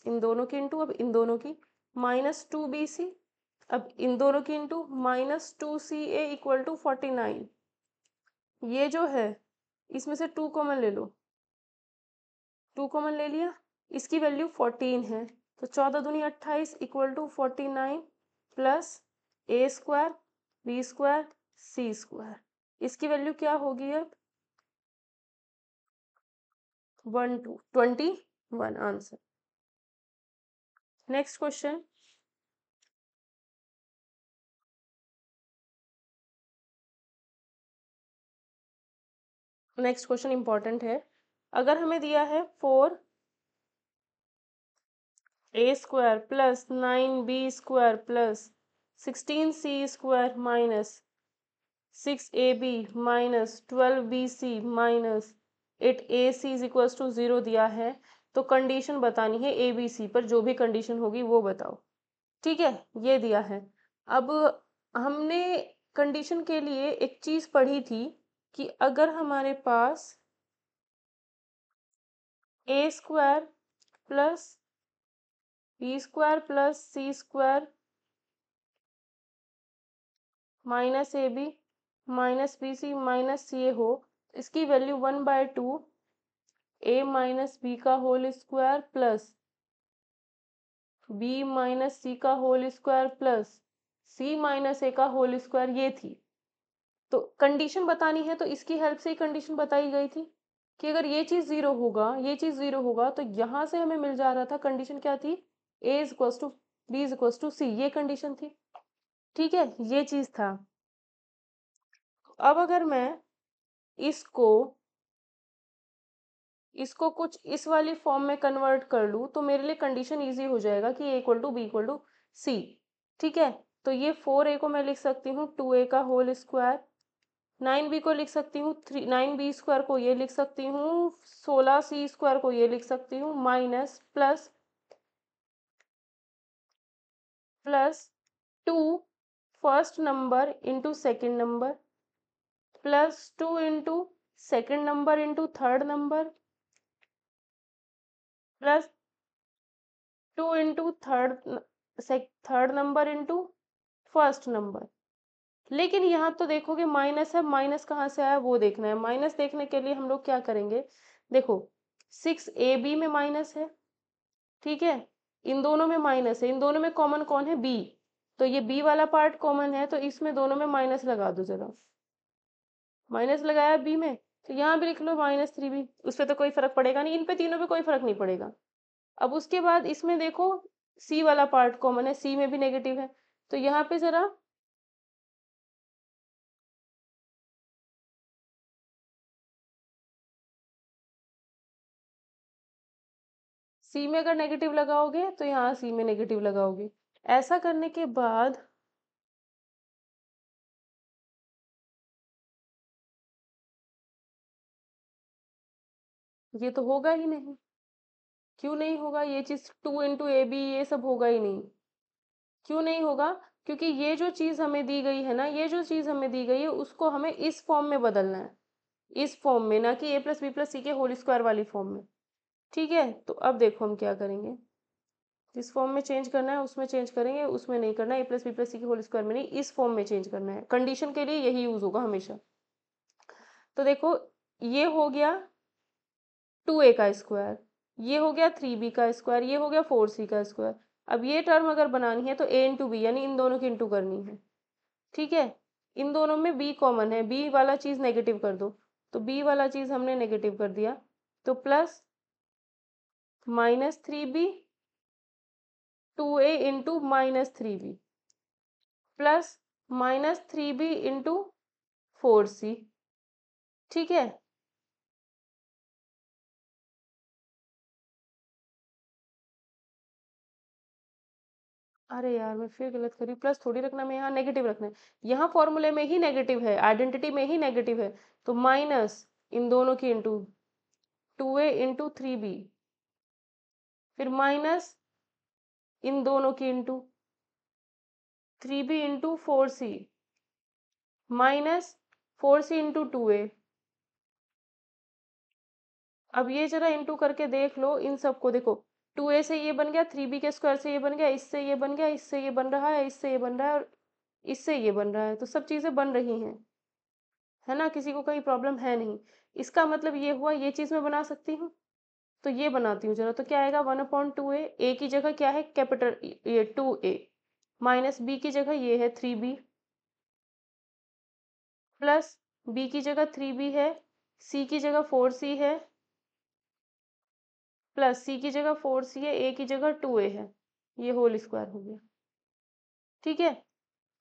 [SPEAKER 1] इन दोनों की इंटू, अब इन दोनों की, -2bc, अब इन दोनों की इंटू, -2ca = 49। ये जो है इसमें से 2 कॉमन ले लो, 2 कॉमन ले लिया, इसकी वैल्यू 14 है, तो 14 दूनी 28 = 49 प्लस a² b² c²। इसकी वैल्यू क्या होगी अब? 21 answer. Next question. Next question important है। अगर हमें दिया है 4a² + 9b² + 16c² - 6ab - 12bc - 8ac = 0 दिया है, तो कंडीशन बतानी है abc पर, जो भी कंडीशन होगी वो बताओ। ठीक है, ये दिया है। अब हमने कंडीशन के लिए एक चीज पढ़ी थी कि अगर हमारे पास a² + b² + c² - ab - bc - ca हो, इसकी वैल्यू 1/2 a - b का whole square plus b - c का whole square plus c - a का होल स्क्वायर, ये थी। तो कंडीशन बतानी है तो इसकी हेल्प से ही कंडीशन बताई गई थी कि अगर ये चीज 0 होगा, ये चीज 0 होगा, तो यहाँ से हमें मिल जा रहा था, कंडीशन क्या थी? a = b = c, ये कंडीशन थी। ठीक है, ये चीज था। अब अगर मैं इसको इसको कुछ इस वाली फॉर्म में कन्वर्ट कर लूँ तो मेरे लिए कंडीशन इजी हो जाएगा कि a = b = c। ठीक है, तो ये 4a को मैं लिख सकती हूँ 2a का होल स्क्वायर, 9b को लिख सकती हूँ 9b² को ये लिख सकती हूँ, 16c² को ये लिख सकती हूँ, minus plus 2 first number into second number plus 2 into second number into third number plus 2 into third number into first number. लेकिन यहाँ तो देखोगे माइनस है, माइनस कहाँ से आया वो देखना है। माइनस देखने के लिए हम लोग क्या करेंगे, देखो 6ab में माइनस है, ठीक है, इन दोनों में माइनस है, इन दोनों में कॉमन कौन है? b, तो ये b वाला पार्ट कॉमन है, तो इसमें दोनों में माइनस लगा दो जरा। माइनस लगाया b में, तो यहाँ भी लिख लो -3b, उस पर तो कोई फर्क पड़ेगा नहीं, इन पे तीनों पे कोई फर्क नहीं पड़ेगा। अब उसके बाद इसमें देखो c वाला पार्ट कॉमन है, c में भी नेगेटिव है, तो यहाँ पे जरा c में अगर नेगेटिव लगाओगे तो यहाँ c में नेगेटिव लगाओगे। ऐसा करने के बाद ये तो होगा ही नहीं। क्यों नहीं होगा? ये चीज 2 इंटू ए बी ये सब होगा ही नहीं। क्यों नहीं होगा? क्योंकि ये जो चीज हमें दी गई है ना, ये जो चीज हमें दी गई है उसको हमें इस फॉर्म में बदलना है, इस फॉर्म में, ना कि a + b + c के होल स्क्वायर वाली फॉर्म में। ठीक है, तो अब देखो हम क्या करेंगे। जिस फॉर्म में चेंज करना है उसमें चेंज करेंगे, उसमें नहीं करना है। ए प्लस बी प्लस सी के होल स्क्वायर में नहीं, इस फॉर्म में चेंज करना है। कंडीशन के लिए यही यूज होगा हमेशा। तो देखो ये हो गया 2a का स्क्वायर, ये हो गया 3b का स्क्वायर, ये हो गया 4c का स्क्वायर। अब ये टर्म अगर बनानी है तो a इंटू बी यानी इन दोनों की इंटू करनी है। ठीक है, इन दोनों में b कॉमन है, b वाला चीज नेगेटिव कर दो, तो b वाला चीज हमने नेगेटिव कर दिया, तो plus -3b 2a into -3b plus -3b into 4c। ठीक है, अरे यार मैं फिर गलत करी, प्लस थोड़ी रखना, मैं यहाँ नेगेटिव रखना है, यहाँ फॉर्मूले में ही नेगेटिव है, आइडेंटिटी में ही नेगेटिव है, तो माइनस इन दोनों की इंटू 2a इंटू 3b, फिर माइनस इन दोनों की into 3b into 4c, minus 4c into 2a। अब ये जरा इंटू करके देख लो इन सबको, देखो 2a से ये बन गया, 3b के स्क्वायर से ये बन गया, इससे ये बन गया, इससे ये बन रहा है, इससे ये बन रहा है, और इससे ये बन रहा है, तो सब चीजें बन रही हैं, है ना, किसी को कहीं प्रॉब्लम है नहीं। इसका मतलब ये हुआ ये चीज मैं बना सकती हूँ, तो ये बनाती हूँ जरा, तो क्या आएगा 1/2a, ए की जगह क्या है कैपिटल ये 2a, माइनस बी की जगह ये है 3b, प्लस बी की जगह 3b है, सी की जगह 4c है, प्लस सी की जगह 4c है, ए की जगह 2a है, ये होल स्क्वायर हो गया। ठीक है,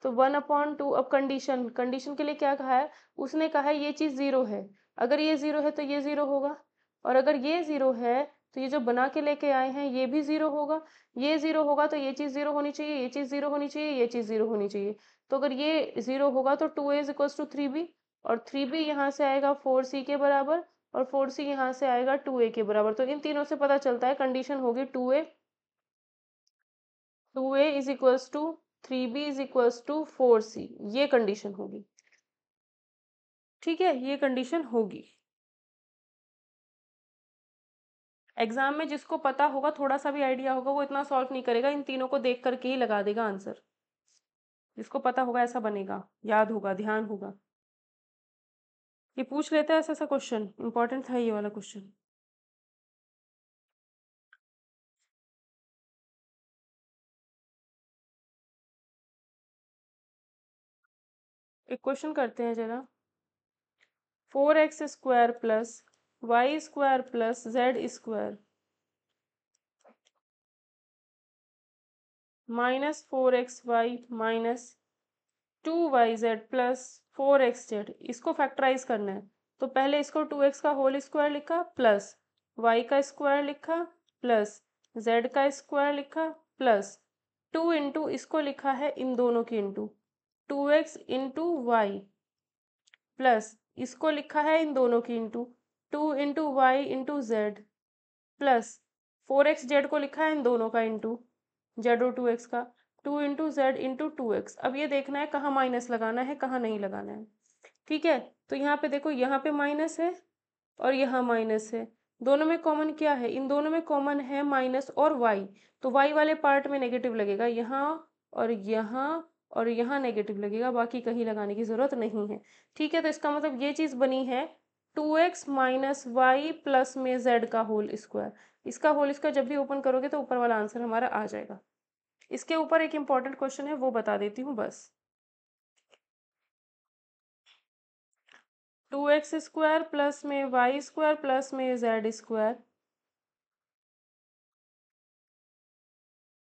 [SPEAKER 1] तो 1/2, अब कंडीशन, कंडीशन के लिए क्या कहा है, उसने कहा है ये चीज जीरो है, अगर ये जीरो है तो ये जीरो होगा, और अगर ये जीरो है तो ये जो बना के लेके आए हैं ये भी जीरो होगा, ये जीरो होगा तो ये चीज जीरो होनी चाहिए, ये चीज जीरो होनी चाहिए, ये चीज जीरो होनी चाहिए। तो अगर ये जीरो होगा तो 2a is equal to 3b, और 3b यहाँ से आएगा 4c के बराबर, और 4c यहाँ से आएगा 2a के बराबर। तो इन तीनों से पता चलता है कंडीशन होगी 2a is equals to 3b is equals to 4c, ये कंडीशन होगी। ठीक है, ये कंडीशन होगी। एग्जाम में जिसको पता होगा, थोड़ा सा भी आइडिया होगा, वो इतना सॉल्व नहीं करेगा, इन तीनों को देख करके ही लगा देगा आंसर। जिसको पता होगा ऐसा बनेगा, याद होगा, ध्यान होगा। ये पूछ लेते हैं ऐसा ऐसा क्वेश्चन, इंपॉर्टेंट था ये वाला क्वेश्चन। एक क्वेश्चन करते हैं जरा, 4x² plus y² plus z² -4xy minus 2yz plus 4xz, इसको फैक्टराइज करना है। तो पहले इसको 2x का होल स्क्वायर लिखा, प्लस y का स्क्वायर लिखा, प्लस z का स्क्वायर लिखा, प्लस 2 इंटू इसको लिखा है इन दोनों की into 2x into Y, plus इसको लिखा है इन दोनों की into 2 into Y into Z, plus 4x z को लिखा है इन दोनों का इंटू जेड और 2x का 2 इंटू जेड इंटू 2x। अब ये देखना है कहाँ माइनस लगाना है कहाँ नहीं लगाना है। ठीक है, तो यहाँ पे देखो, यहाँ पे माइनस है और यहाँ माइनस है, दोनों में कॉमन क्या है, इन दोनों में कॉमन है माइनस और y, तो y वाले पार्ट में नेगेटिव लगेगा, यहाँ और यहाँ और यहाँ नेगेटिव लगेगा, बाकी कहीं लगाने की जरूरत नहीं है। ठीक है, तो इसका मतलब ये चीज बनी है 2x माइनस वाई प्लस में z का होल स्क्वायर। इसका होल स्क्वायर जब भी ओपन करोगे तो ऊपर वाला आंसर हमारा आ जाएगा। इसके ऊपर एक इम्पॉर्टेंट क्वेश्चन है, वो बता देती हूँ बस। 2x² प्लस में y² प्लस में z²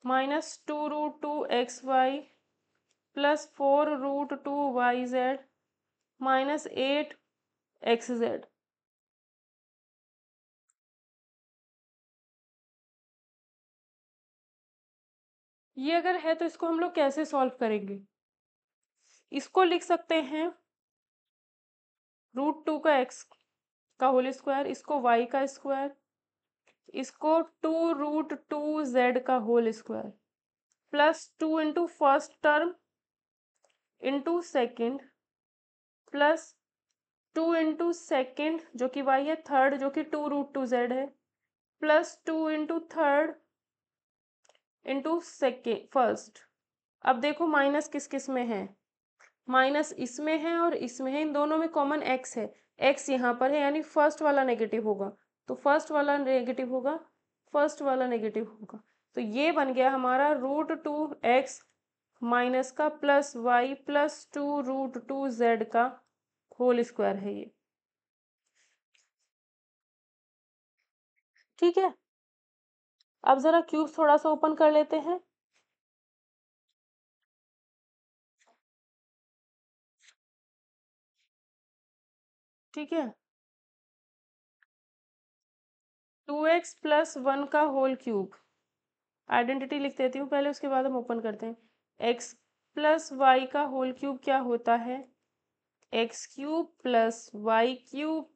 [SPEAKER 1] -2√2xy plus 4√2yz minus 8xz। ये अगर है तो इसको हम लोग कैसे सॉल्व करेंगे, इसको लिख सकते हैं √2 का x का होल स्क्वायर, इसको y का स्क्वायर, इसको 2√2z का whole square, plus 2 into first term into second, plus 2 into second जो कि y है, थर्ड जो कि 2√2z है, plus 2 into third into second first. अब देखो माइनस किस किस में है, माइनस इसमें है और इसमें है, इन दोनों में कॉमन एक्स है, एक्स यहाँ पर है यानी फर्स्ट वाला नेगेटिव होगा, तो फर्स्ट वाला नेगेटिव होगा, फर्स्ट वाला नेगेटिव होगा। तो ये बन गया हमारा √2x माइनस का प्लस वाई प्लस 2√2z का होल स्क्वायर है ये। ठीक है, अब जरा क्यूब थोड़ा सा ओपन कर लेते हैं। ठीक है, 2x प्लस 1 का होल क्यूब, आइडेंटिटी लिख देती हूँ पहले, उसके बाद हम ओपन करते हैं। x प्लस वाई का होल क्यूब क्या होता है, X cube plus Y cube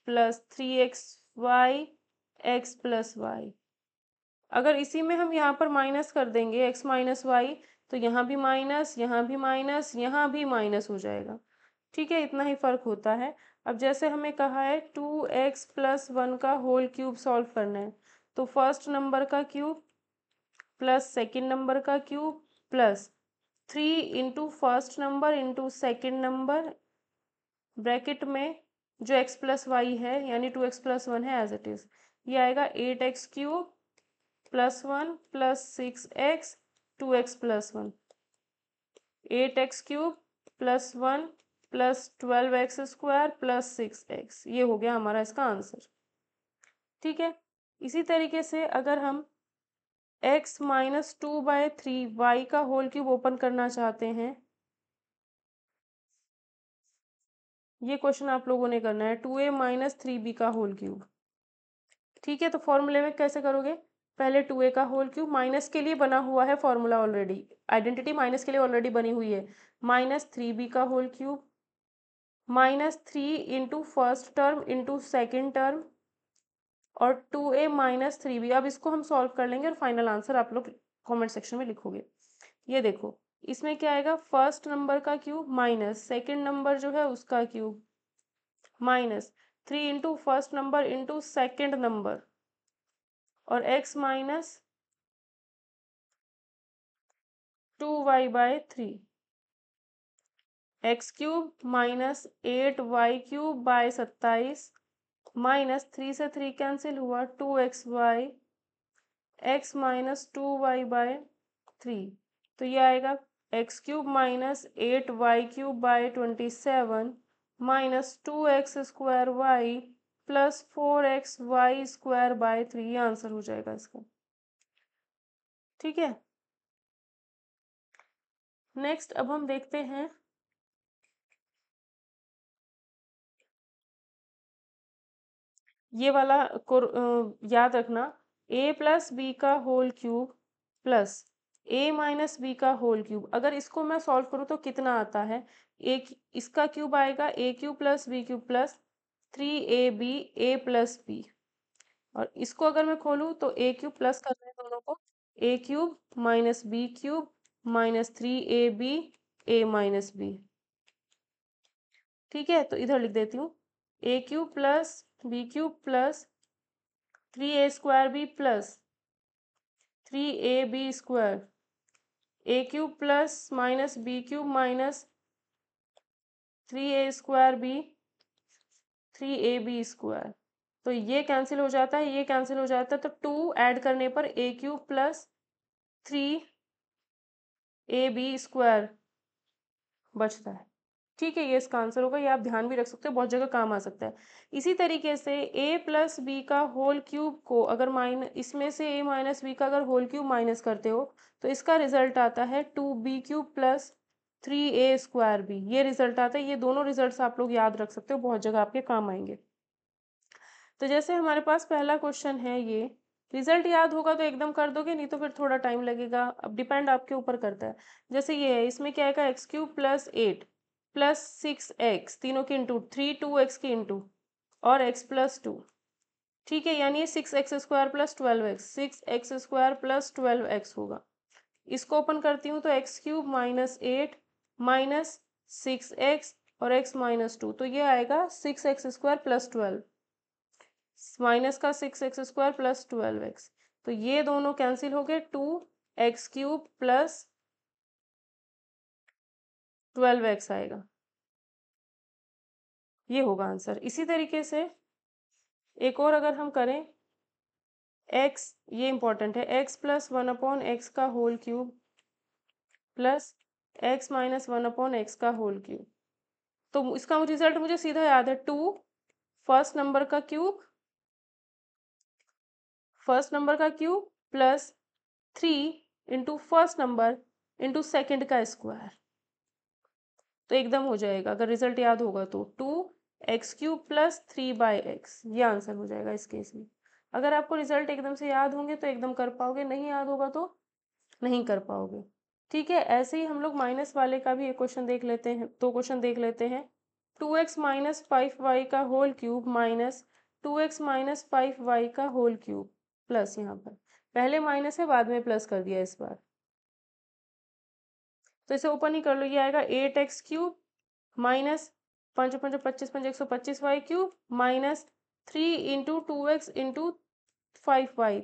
[SPEAKER 1] plus 3xy X plus Y. अगर इसी में हम यहाँ पर माइनस कर देंगे x माइनस वाई, तो यहाँ भी माइनस, यहाँ भी माइनस, यहाँ भी माइनस हो जाएगा। ठीक है, इतना ही फर्क होता है। अब जैसे हमें कहा है 2x प्लस 1 का होल क्यूब सॉल्व करना है, तो फर्स्ट नंबर का क्यूब प्लस सेकेंड नंबर का cube plus 3 into first number into second number, bracket में जो x प्लस वाई है यानी 2x प्लस 1 है एज इट इज, ये आएगा 8x cube plus 1 plus 6x 2x plus 1, 8x cube plus 1 plus 12x square plus 6x, ये हो गया हमारा इसका आंसर। ठीक है, इसी तरीके से अगर हम x माइनस 2/3 y का होल क्यूब ओपन करना चाहते हैं, ये क्वेश्चन आप लोगों ने करना है, 2a माइनस 3b का होल क्यूब। ठीक है, तो फॉर्मूले में कैसे करोगे, पहले 2a का होल क्यूब, माइनस के लिए बना हुआ है फॉर्मूला ऑलरेडी, आइडेंटिटी माइनस के लिए ऑलरेडी बनी हुई है, माइनस 3b का whole cube minus 3 into first term into second term और 2a माइनस 3b। अब इसको हम सॉल्व कर लेंगे और फाइनल आंसर आप लोग कमेंट सेक्शन में लिखोगे। ये देखो, इसमें क्या आएगा, फर्स्ट नंबर का क्यूब माइनस सेकेंड नंबर जो है उसका cube minus 3 into first number into second number और x minus 2y/3, X cube minus 8y³ by 27 minus 3 से 3 कैंसिल हुआ, 2xy x माइनस 2y/3, तो ये आएगा X cube minus 8y³ by 27 minus 2x square y plus 4xy square by 3, ये आंसर हो जाएगा इसका। ठीक है, नेक्स्ट अब हम देखते हैं ये वाला को, याद रखना, a प्लस बी का whole cube plus a minus B का होल क्यूब, अगर इसको मैं सॉल्व करूँ तो कितना आता है, एक इसका क्यूब आएगा a³ plus b³ plus 3ab a plus B, और इसको अगर मैं खोलूँ तो a³ प्लस करना है दोनों को, a³ minus b³ minus 3ab a minus B. ठीक है, तो इधर लिख देती हूँ, a³ plus b³ plus 3a² b plus 3ab square, a³ plus minus b³ minus 3a² b 3ab square, तो ये कैंसिल हो जाता है, ये कैंसिल हो जाता है, तो 2 ऐड करने पर a³ प्लस 3ab स्क्वायर बचता है। ठीक है, ये इसका आंसर होगा, ये आप ध्यान भी रख सकते हो, बहुत जगह काम आ सकता है। इसी तरीके से a प्लस बी का होल क्यूब को अगर इसमें से a माइनस बी का अगर होल क्यूब माइनस करते हो तो इसका रिजल्ट आता है 2b³ प्लस 3a² b, ये रिजल्ट आता है। ये दोनों रिजल्ट्स आप लोग याद रख सकते हो, बहुत जगह आपके काम आएंगे। तो जैसे हमारे पास पहला क्वेश्चन है, ये रिजल्ट याद होगा तो एकदम कर दोगे, नहीं तो फिर थोड़ा टाइम लगेगा, अब डिपेंड आपके ऊपर करता है। जैसे ये है, इसमें क्या आएगा, x³ प्लस 8 प्लस 6x, तीनों की इंटू 3 2x की इंटू और x प्लस 2। ठीक है, यानी 6x² plus 12x, 6x² plus 12x होगा। इसको ओपन करती हूँ तो x³ माइनस 8 माइनस 6x और x माइनस 2, तो ये आएगा 6x² प्लस 12 माइनस का 6x² प्लस 12x, तो ये दोनों कैंसिल हो गए, 2 एक्स क्यूब प्लस 12x आएगा। ये होगा आंसर। इसी तरीके से एक और अगर हम करें, x, ये इंपॉर्टेंट है, x प्लस 1/x का whole cube plus x minus 1/x का होल क्यूब। तो इसका रिजल्ट मुझे सीधा याद है, 2 फर्स्ट नंबर का cube, plus 3 into first number into second का स्क्वायर। तो एकदम हो जाएगा अगर रिजल्ट याद होगा तो 2x³ प्लस 3/x, ये आंसर हो जाएगा इस केस में। अगर आपको रिजल्ट एकदम से याद होंगे तो एकदम कर पाओगे, नहीं याद होगा तो नहीं कर पाओगे। ठीक है, ऐसे ही हम लोग माइनस वाले का भी एक क्वेश्चन देख लेते हैं, 2 क्वेश्चन देख लेते हैं। 2x माइनस 5y का whole cube minus 2x minus 5y का होल क्यूब प्लस, यहाँ पर पहले माइनस है बाद में प्लस कर दिया इस बार, तो इसे ओपन ही कर लो। ये आएगा 8x³ minus 5 5 25 5 125y³ minus 3 into 2x into 5y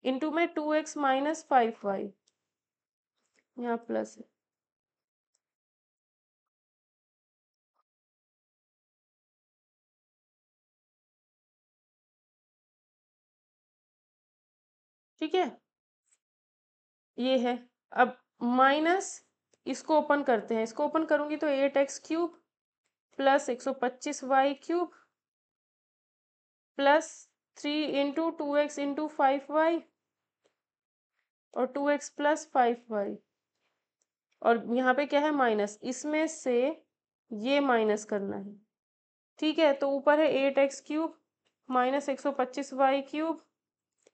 [SPEAKER 1] into में 2x माइनस 5y, यहाँ प्लस है। ठीक है, ये है। अब माइनस इसको ओपन करते हैं, इसको ओपन करूंगी तो 8x³ plus 125y³ plus 3 into 2x into 5y और 2x प्लस 5y, और यहाँ पे क्या है माइनस, इसमें से ये माइनस करना है। ठीक है, तो ऊपर है 8x³ माइनस 125y³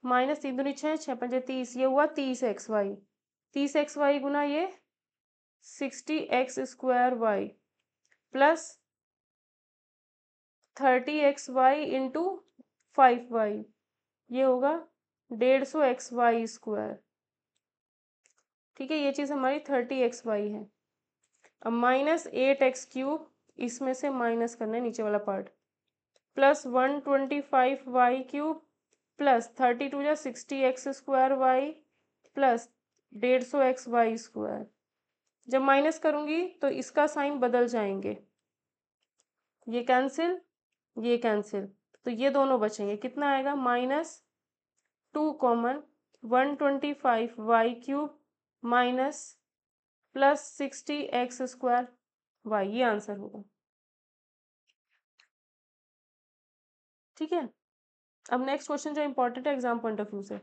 [SPEAKER 1] माइनस 3 दूनी 6 6 पंजे 30, ये हुआ 30xy, 30xy गुना ये 60x² plus 30xy into 5y, ये होगा 150xy²। ठीक है, ये चीज़ हमारी 30xy है। अब माइनस 8x³ इसमें से माइनस करना है नीचे वाला पार्ट, प्लस 125y³ प्लस 32 या 60x² प्लस 150xy²। जब माइनस करूंगी तो इसका साइन बदल जाएंगे, ये कैंसिल, ये कैंसिल, तो ये दोनों बचेंगे। कितना आएगा, minus 2 common 125y³ minus plus 60x²y, ये आंसर होगा। ठीक है, अब नेक्स्ट क्वेश्चन जो इंपॉर्टेंट है एग्जाम पॉइंट ऑफ व्यू से,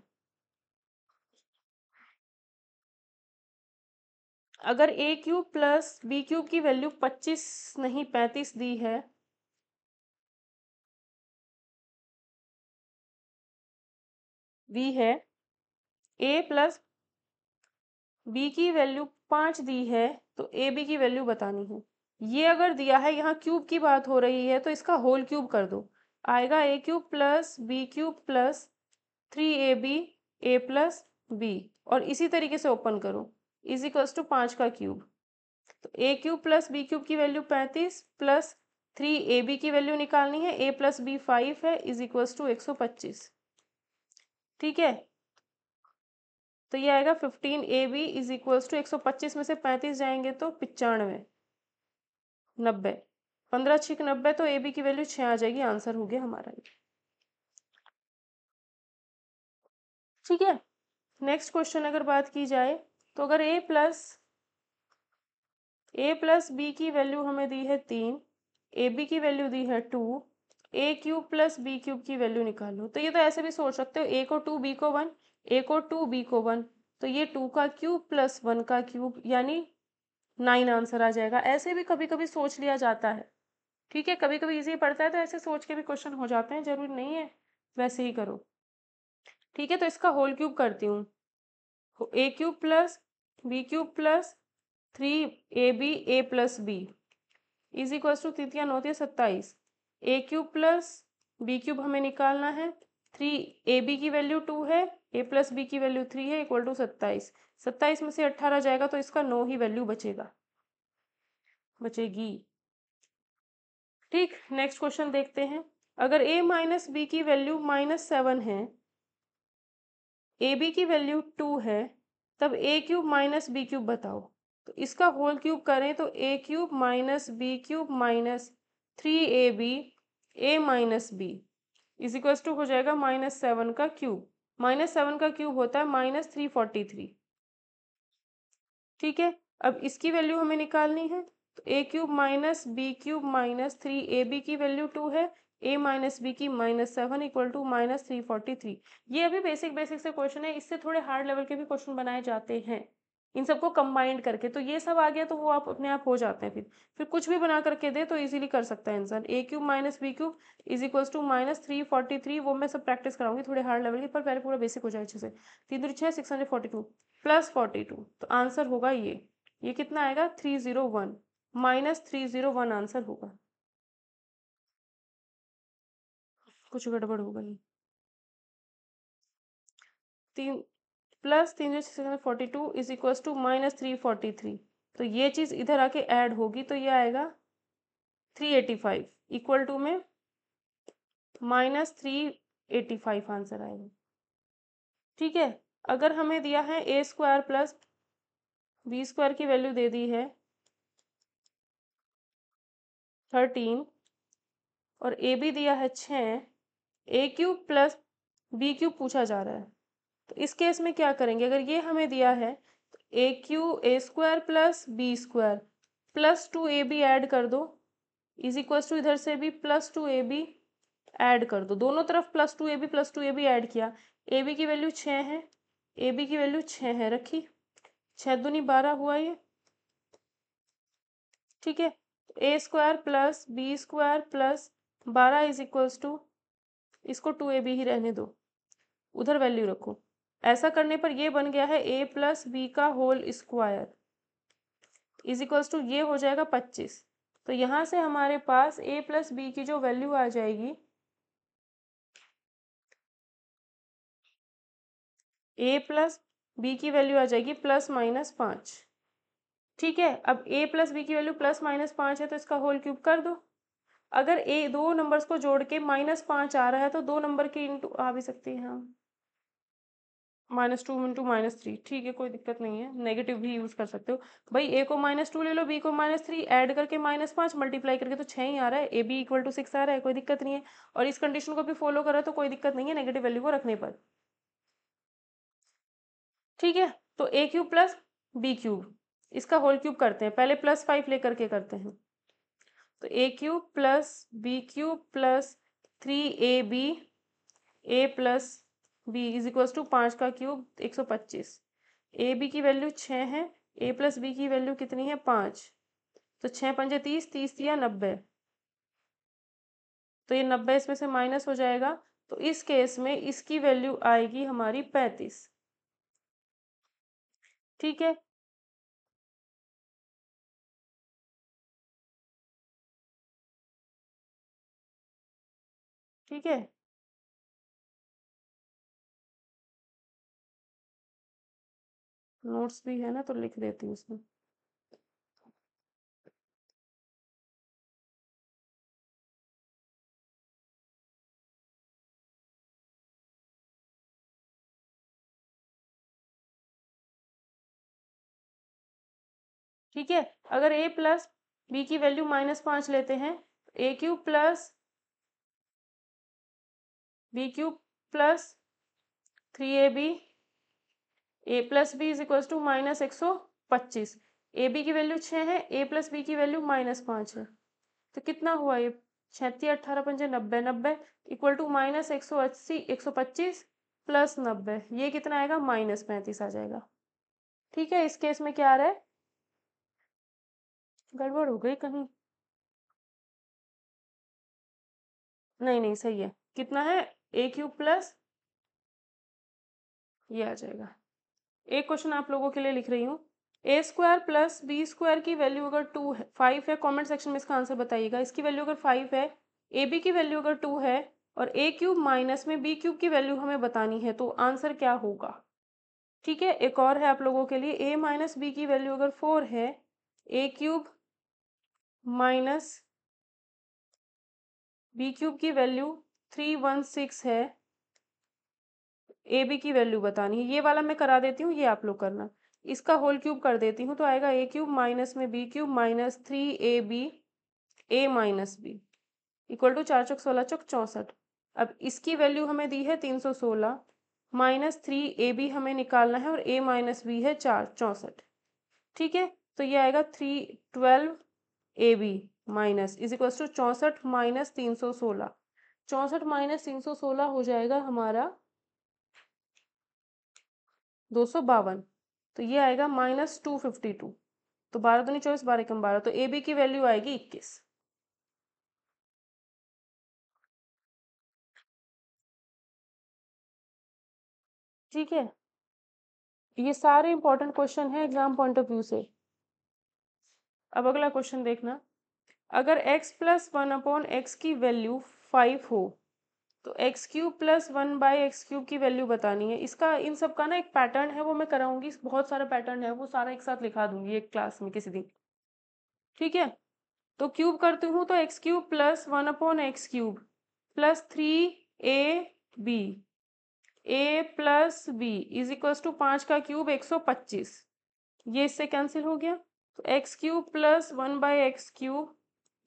[SPEAKER 1] अगर a³ प्लस b³ की वैल्यू 25 नहीं 35 दी है, दी है a प्लस b की वैल्यू 5 दी है, तो ए बी की वैल्यू बतानी है। ये अगर दिया है, यहाँ क्यूब की बात हो रही है, तो इसका होल क्यूब कर दो, आएगा a³ plus b³ plus 3ab a plus b, और इसी तरीके से ओपन करो, इज इक्वल्स टू 5 का क्यूब, तो a³ प्लस b³ की वैल्यू 35 प्लस 3ab की वैल्यू निकालनी है, a प्लस b 5 है, इज इक्वल्स टू 125। ठीक है, तो ये आएगा 15ab इज इक्वल्स टू 125 में से 35 जाएंगे तो 95, 90, 15 6 90, तो ए बी की वैल्यू 6 आ जाएगी, आंसर हो गया हमारा ये। ठीक है, नेक्स्ट क्वेश्चन अगर बात की जाए, तो अगर a प्लस बी की वैल्यू हमें दी है 3, ए बी की वैल्यू दी है 2, a³ प्लस b³ की वैल्यू निकालो, तो ये तो ऐसे भी सोच सकते हो, a को 2 b को 1, a को 2 b को 1, तो ये 2 का क्यूब प्लस 1 का क्यूब यानी 9 आंसर आ जाएगा। ऐसे भी कभी कभी सोच लिया जाता है। ठीक है, कभी कभी इजी पड़ता है तो ऐसे सोच के भी क्वेश्चन हो जाते हैं, जरूरी नहीं है वैसे ही करो। ठीक है, तो इसका होल क्यूब करती हूँ, a³ plus b³ plus 3ab a plus b is equal to 3 9 27, a³ plus b³ हमें निकालना है, 3ab की वैल्यू 2 है, a प्लस b की वैल्यू 3 है, इक्वल टू 27, 27 में से 18 जाएगा तो इसका 9 ही वैल्यू बचेगी। ठीक, नेक्स्ट क्वेश्चन देखते हैं, अगर a माइनस बी की वैल्यू -7 है, ए बी की वैल्यू 2 है, तब a cube minus b cube बताओ। तो इसका होल क्यूब करें तो a cube minus b cube minus 3ab A minus B is equals to हो जाएगा -7 का क्यूब। -7 का क्यूब होता है -343। ठीक है, अब इसकी वैल्यू हमें निकालनी है। तो a cube minus b cube minus 3ab की वैल्यू 2 है, ए माइनस बी की -7 इक्वल टू -343। ये अभी बेसिक बेसिक से क्वेश्चन है, इससे थोड़े हार्ड लेवल के भी क्वेश्चन बनाए जाते हैं इन सबको कंबाइंड करके। तो ये सब आ गया तो वो आप अपने आप हो जाते हैं। फिर कुछ भी बना करके दे तो इजीली कर सकता है इंसान। A cube minus b cube is equals to -343। वो मैं सब प्रैक्टिस कराऊंगी थोड़े हार्ड लेवल की, पर पहले पूरा बेसिक हो जाए अच्छे से। 3 दूनी 6 642 प्लस 42। तो आंसर होगा ये कितना आएगा 301 -301 आंसर होगा। कुछ गड़बड़ हो गई। तीन प्लस 342 इज इक्वल्स टू -343। तो ये चीज इधर आके ऐड होगी तो ये आएगा 385 इक्वल टू में -385 आंसर आएगा। ठीक है, अगर हमें दिया है a square plus b square की वैल्यू दे दी है 13 और ए बी दिया है 6, ए क्यूब प्लस बी क्यूब पूछा जा रहा है। तो इस केस में क्या करेंगे, अगर ये हमें दिया है तो a square plus b square plus 2ab add कर दो इज इक्वल्स टू इधर से भी प्लस 2ab ऐड कर दो। दोनों तरफ प्लस 2ab ऐड किया। ए बी की वैल्यू 6 है, ए बी की वैल्यू 6 है, रखी 6 दूनी 12 हुआ ये। ठीक है, a square plus b square plus 12 is equals to, इसको 2ab ही रहने दो, उधर वैल्यू रखो। ऐसा करने पर ये बन गया है a प्लस बी का whole square is equals to ये हो जाएगा 25। तो यहाँ से हमारे पास a प्लस बी की जो वैल्यू आ जाएगी, a प्लस बी की वैल्यू आ जाएगी +-5। ठीक है, अब a प्लस बी की वैल्यू +-5 है तो इसका होल क्यूब कर दो। अगर ए दो नंबर्स को जोड़ के -5 आ रहा है तो दो नंबर की इंटू आ भी सकती है। हाँ, -2 इंटू -3, ठीक है, कोई दिक्कत नहीं है, नेगेटिव भी यूज कर सकते हो। भाई ए को -2 ले लो, बी को -3 ऐड करके -5 मल्टीप्लाई करके तो 6 ही आ रहा है, ए बी इक्वल टू 6 आ रहा है, कोई दिक्कत नहीं है। और इस कंडीशन को भी फॉलो करा तो कोई दिक्कत नहीं है नेगेटिव वैल्यू को रखने पर। ठीक है, तो a cube plus b cube इसका होल क्यूब करते हैं, पहले +5 लेकर के करते हैं। तो a cube plus b cube plus 3ab A plus B is equals to 5 का क्यूब 125। ए बी की वैल्यू 6 है, ए प्लस बी की वैल्यू कितनी है 5। तो 6 पंजे 30, 30 या 90, तो ये 90 इसमें से माइनस हो जाएगा। तो इस केस में इसकी वैल्यू आएगी हमारी 35। ठीक है, ठीक है, नोट्स भी है ना तो लिख देती हूँ उसमें। ठीक है, अगर a प्लस बी की वैल्यू -5 लेते हैं, a cube plus b cube plus 3ab A plus B is equal to -125। A b की वैल्यू 6 है, ए प्लस बी की वैल्यू -5 है। तो कितना हुआ ये 36 18 पंजे 90, 90 इक्वल टू -180 125 प्लस 90, ये कितना आएगा -35 आ जाएगा। ठीक है, इस केस में क्या आ रहा है, गड़बड़ हो गई कहीं, नहीं नहीं सही है। कितना है, ए क्यूब प्लस ये आ जाएगा। एक क्वेश्चन आप लोगों के लिए लिख रही हूँ, ए स्क्वायर प्लस बी स्क्वायर की वैल्यू अगर 2 है 5 है, कमेंट सेक्शन में इसका आंसर बताइएगा। इसकी वैल्यू अगर 5 है, ए बी की वैल्यू अगर 2 है और ए क्यूब माइनस में बी क्यूब की वैल्यू हमें बतानी है तो आंसर क्या होगा। ठीक है, एक और है आप लोगों के लिए, ए माइनस बी की वैल्यू अगर 4 है, ए क्यूब माइनस बी क्यूब की वैल्यू 316 है, ए बी की वैल्यू बतानी है। ये वाला मैं करा देती हूँ, ये आप लोग करना। इसका होल क्यूब कर देती हूँ तो आएगा ए क्यूब माइनस में B cube minus 3ab A minus B equal to 4 चौक 16 चौक 64। अब इसकी वैल्यू हमें दी है 316 माइनस 3ab हमें निकालना है और a माइनस बी है 4 64। ठीक है, तो ये आएगा 312ab minus is equal to 64 minus 316। 64 minus 316 हो जाएगा हमारा 252। तो ये आएगा -252। तो 12 दूनी 24, 12 कम 12, तो ए बी की वैल्यू आएगी 21। ठीक है, ये सारे इंपॉर्टेंट क्वेश्चन है एग्जाम पॉइंट ऑफ व्यू से। अब अगला क्वेश्चन देखना, अगर x प्लस 1/x की वैल्यू 5 हो तो x cube plus 1/x cube की वैल्यू बतानी है। इसका इन सब का ना एक पैटर्न है, वो मैं कराऊंगी, बहुत सारा पैटर्न है, वो सारा एक साथ लिखा दूंगी एक क्लास में किसी दिन। ठीक है, तो क्यूब करती हूँ तो X cube plus 1/x cube plus 3ab A plus B is equal to 5 का क्यूब 125। ये इससे कैंसिल हो गया, तो X cube plus 1/x cube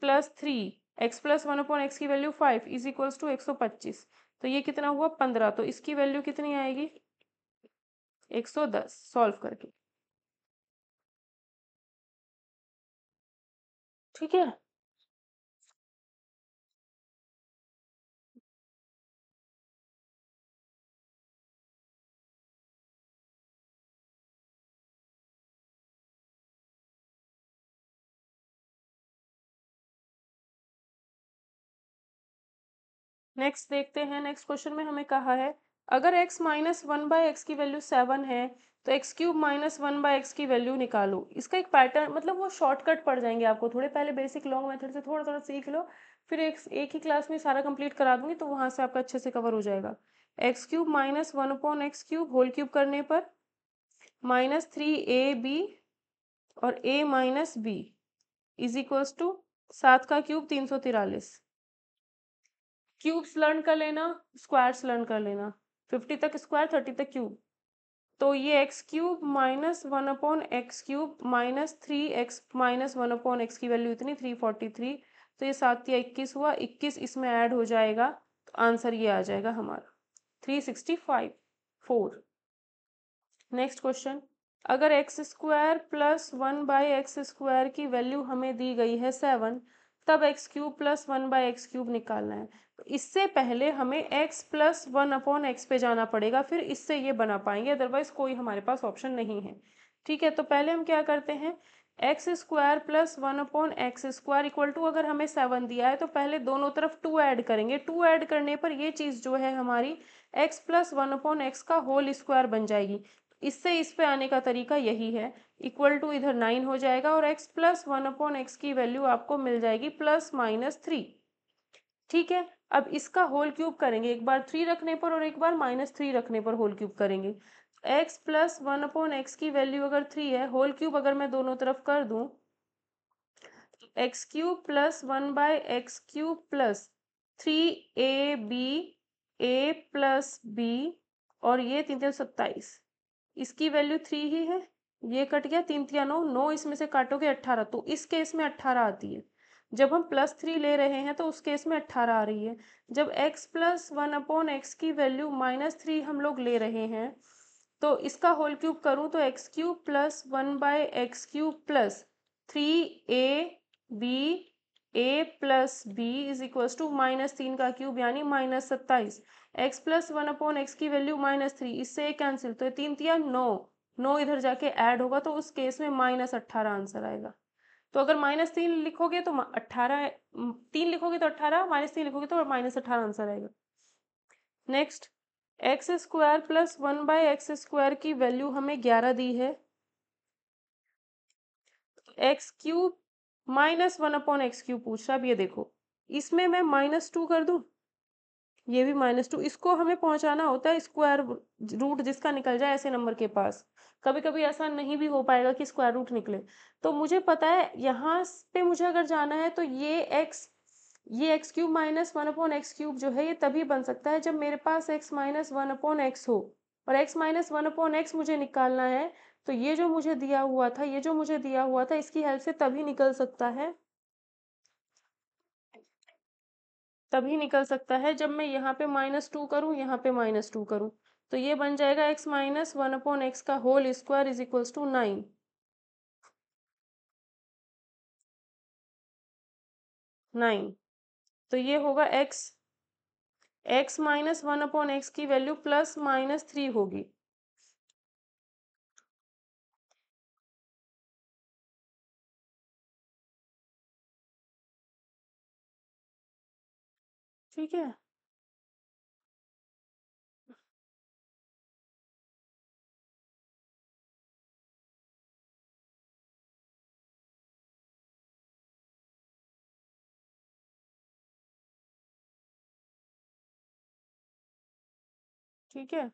[SPEAKER 1] plus 3 x plus 1/x की वैल्यू 5 इज इक्वल्स टू 125। तो ये कितना हुआ 15, तो इसकी वैल्यू कितनी आएगी 110 सॉल्व करके। ठीक है, नेक्स्ट देखते हैं। नेक्स्ट क्वेश्चन में हमें कहा है अगर x माइनस 1/x की वैल्यू 7 है तो एक्स क्यूब माइनस 1/x की वैल्यू निकालो। इसका एक पैटर्न, मतलब वो शॉर्टकट पड़ जाएंगे आपको थोड़े, पहले बेसिक लॉन्ग मेथड से थोड़ा थोड़ा सीख लो, फिर एक ही क्लास में सारा कंप्लीट करा दूंगी तो वहां से आपका अच्छे से कवर हो जाएगा। X cube minus 1/x cube whole cube करने पर माइनस 3ab और a minus B is equals to 7 का क्यूब 343। क्यूब्स लर्न कर लेना, स्क्वायर्स लर्न कर लेना, 50 तक स्क्वायर 30 तक क्यूब। तो ये x cube minus 1/x cube minus 3x minus 1/x की वैल्यू इतनी 343। तो ये 7 या 21 हुआ, 21 इसमें ऐड हो जाएगा तो आंसर ये आ जाएगा हमारा 365 4। नेक्स्ट क्वेश्चन, अगर x square plus 1/x square की वैल्यू हमें दी गई है 7, तब x cube plus 1/x cube निकालना है। तो इससे पहले हमें x प्लस 1/x पे जाना पड़ेगा, फिर इससे ये बना पाएंगे, अदरवाइज कोई हमारे पास ऑप्शन नहीं है। ठीक है, तो पहले हम क्या करते हैं, X square plus 1/x square equal to, अगर हमें 7 दिया है तो पहले दोनों तरफ 2 ऐड करेंगे। 2 ऐड करने पर ये चीज़ जो है हमारी x प्लस 1/x का होल स्क्वायर बन जाएगी। इससे इस पे आने का तरीका यही है, इक्वल टू इधर 9 हो जाएगा और x प्लस 1/x की वैल्यू आपको मिल जाएगी +-3। ठीक है, अब इसका होल क्यूब करेंगे, एक बार 3 रखने पर और एक बार -3 रखने पर होल क्यूब करेंगे। x प्लस 1/x की वैल्यू अगर 3 है, होल क्यूब अगर मैं दोनों तरफ कर दूं, x cube plus 1/x cube plus 3ab a plus b और ये 3 27, इसकी वैल्यू 3 ही है। ये कट गया, 3 3 9, 9 इसमें से काटोगे 18, तो इस केस में 18 आती है। जब हम +3 ले रहे हैं तो उस केस में 18 आ रही है। जब x प्लस 1/x की वैल्यू -3 हम लोग ले रहे हैं तो इसका होल क्यूब करूं तो X cube plus 1/x cube plus 3ab a plus B is equal to -3 का क्यूब यानी -27। x प्लस 1/x की वैल्यू -3, इससे कैंसिल, तो 3 3 9, 9 इधर जाके ऐड होगा तो उस केस में -18 आंसर आएगा। तो अगर -3 लिखोगे तो 18, 3 लिखोगे तो 18, -3 लिखोगे तो -18 आंसर आएगा। Next, x square plus 1/x square की वैल्यू हमें 11 दी है, X cube minus 1/x cube पूछ रहा। अब ये देखो, इसमें मैं -2 कर दूं, ये भी -2, इसको हमें पहुंचाना होता है स्क्वायर रूट जिसका निकल जाए ऐसे नंबर के पास। कभी कभी ऐसा नहीं भी हो पाएगा कि स्क्वायर रूट निकले, तो मुझे पता है यहाँ पे मुझे अगर जाना है तो ये x ये x cube minus one upon x cube जो है ये तभी बन सकता है जब मेरे पास x minus one upon x हो, और x minus one upon x मुझे निकालना है। तो ये जो मुझे दिया हुआ था, ये जो मुझे दिया हुआ था, इसकी हेल्प से तभी निकल सकता है, तभी निकल सकता है जब मैं यहाँ पे -2 करूँ, यहाँ पे -2 करूँ। तो ये बन जाएगा x minus one upon x का whole square is equals to 9। 9। तो ये होगा x minus one upon x की वैल्यू +-3 होगी। ठीक है, ठीक है,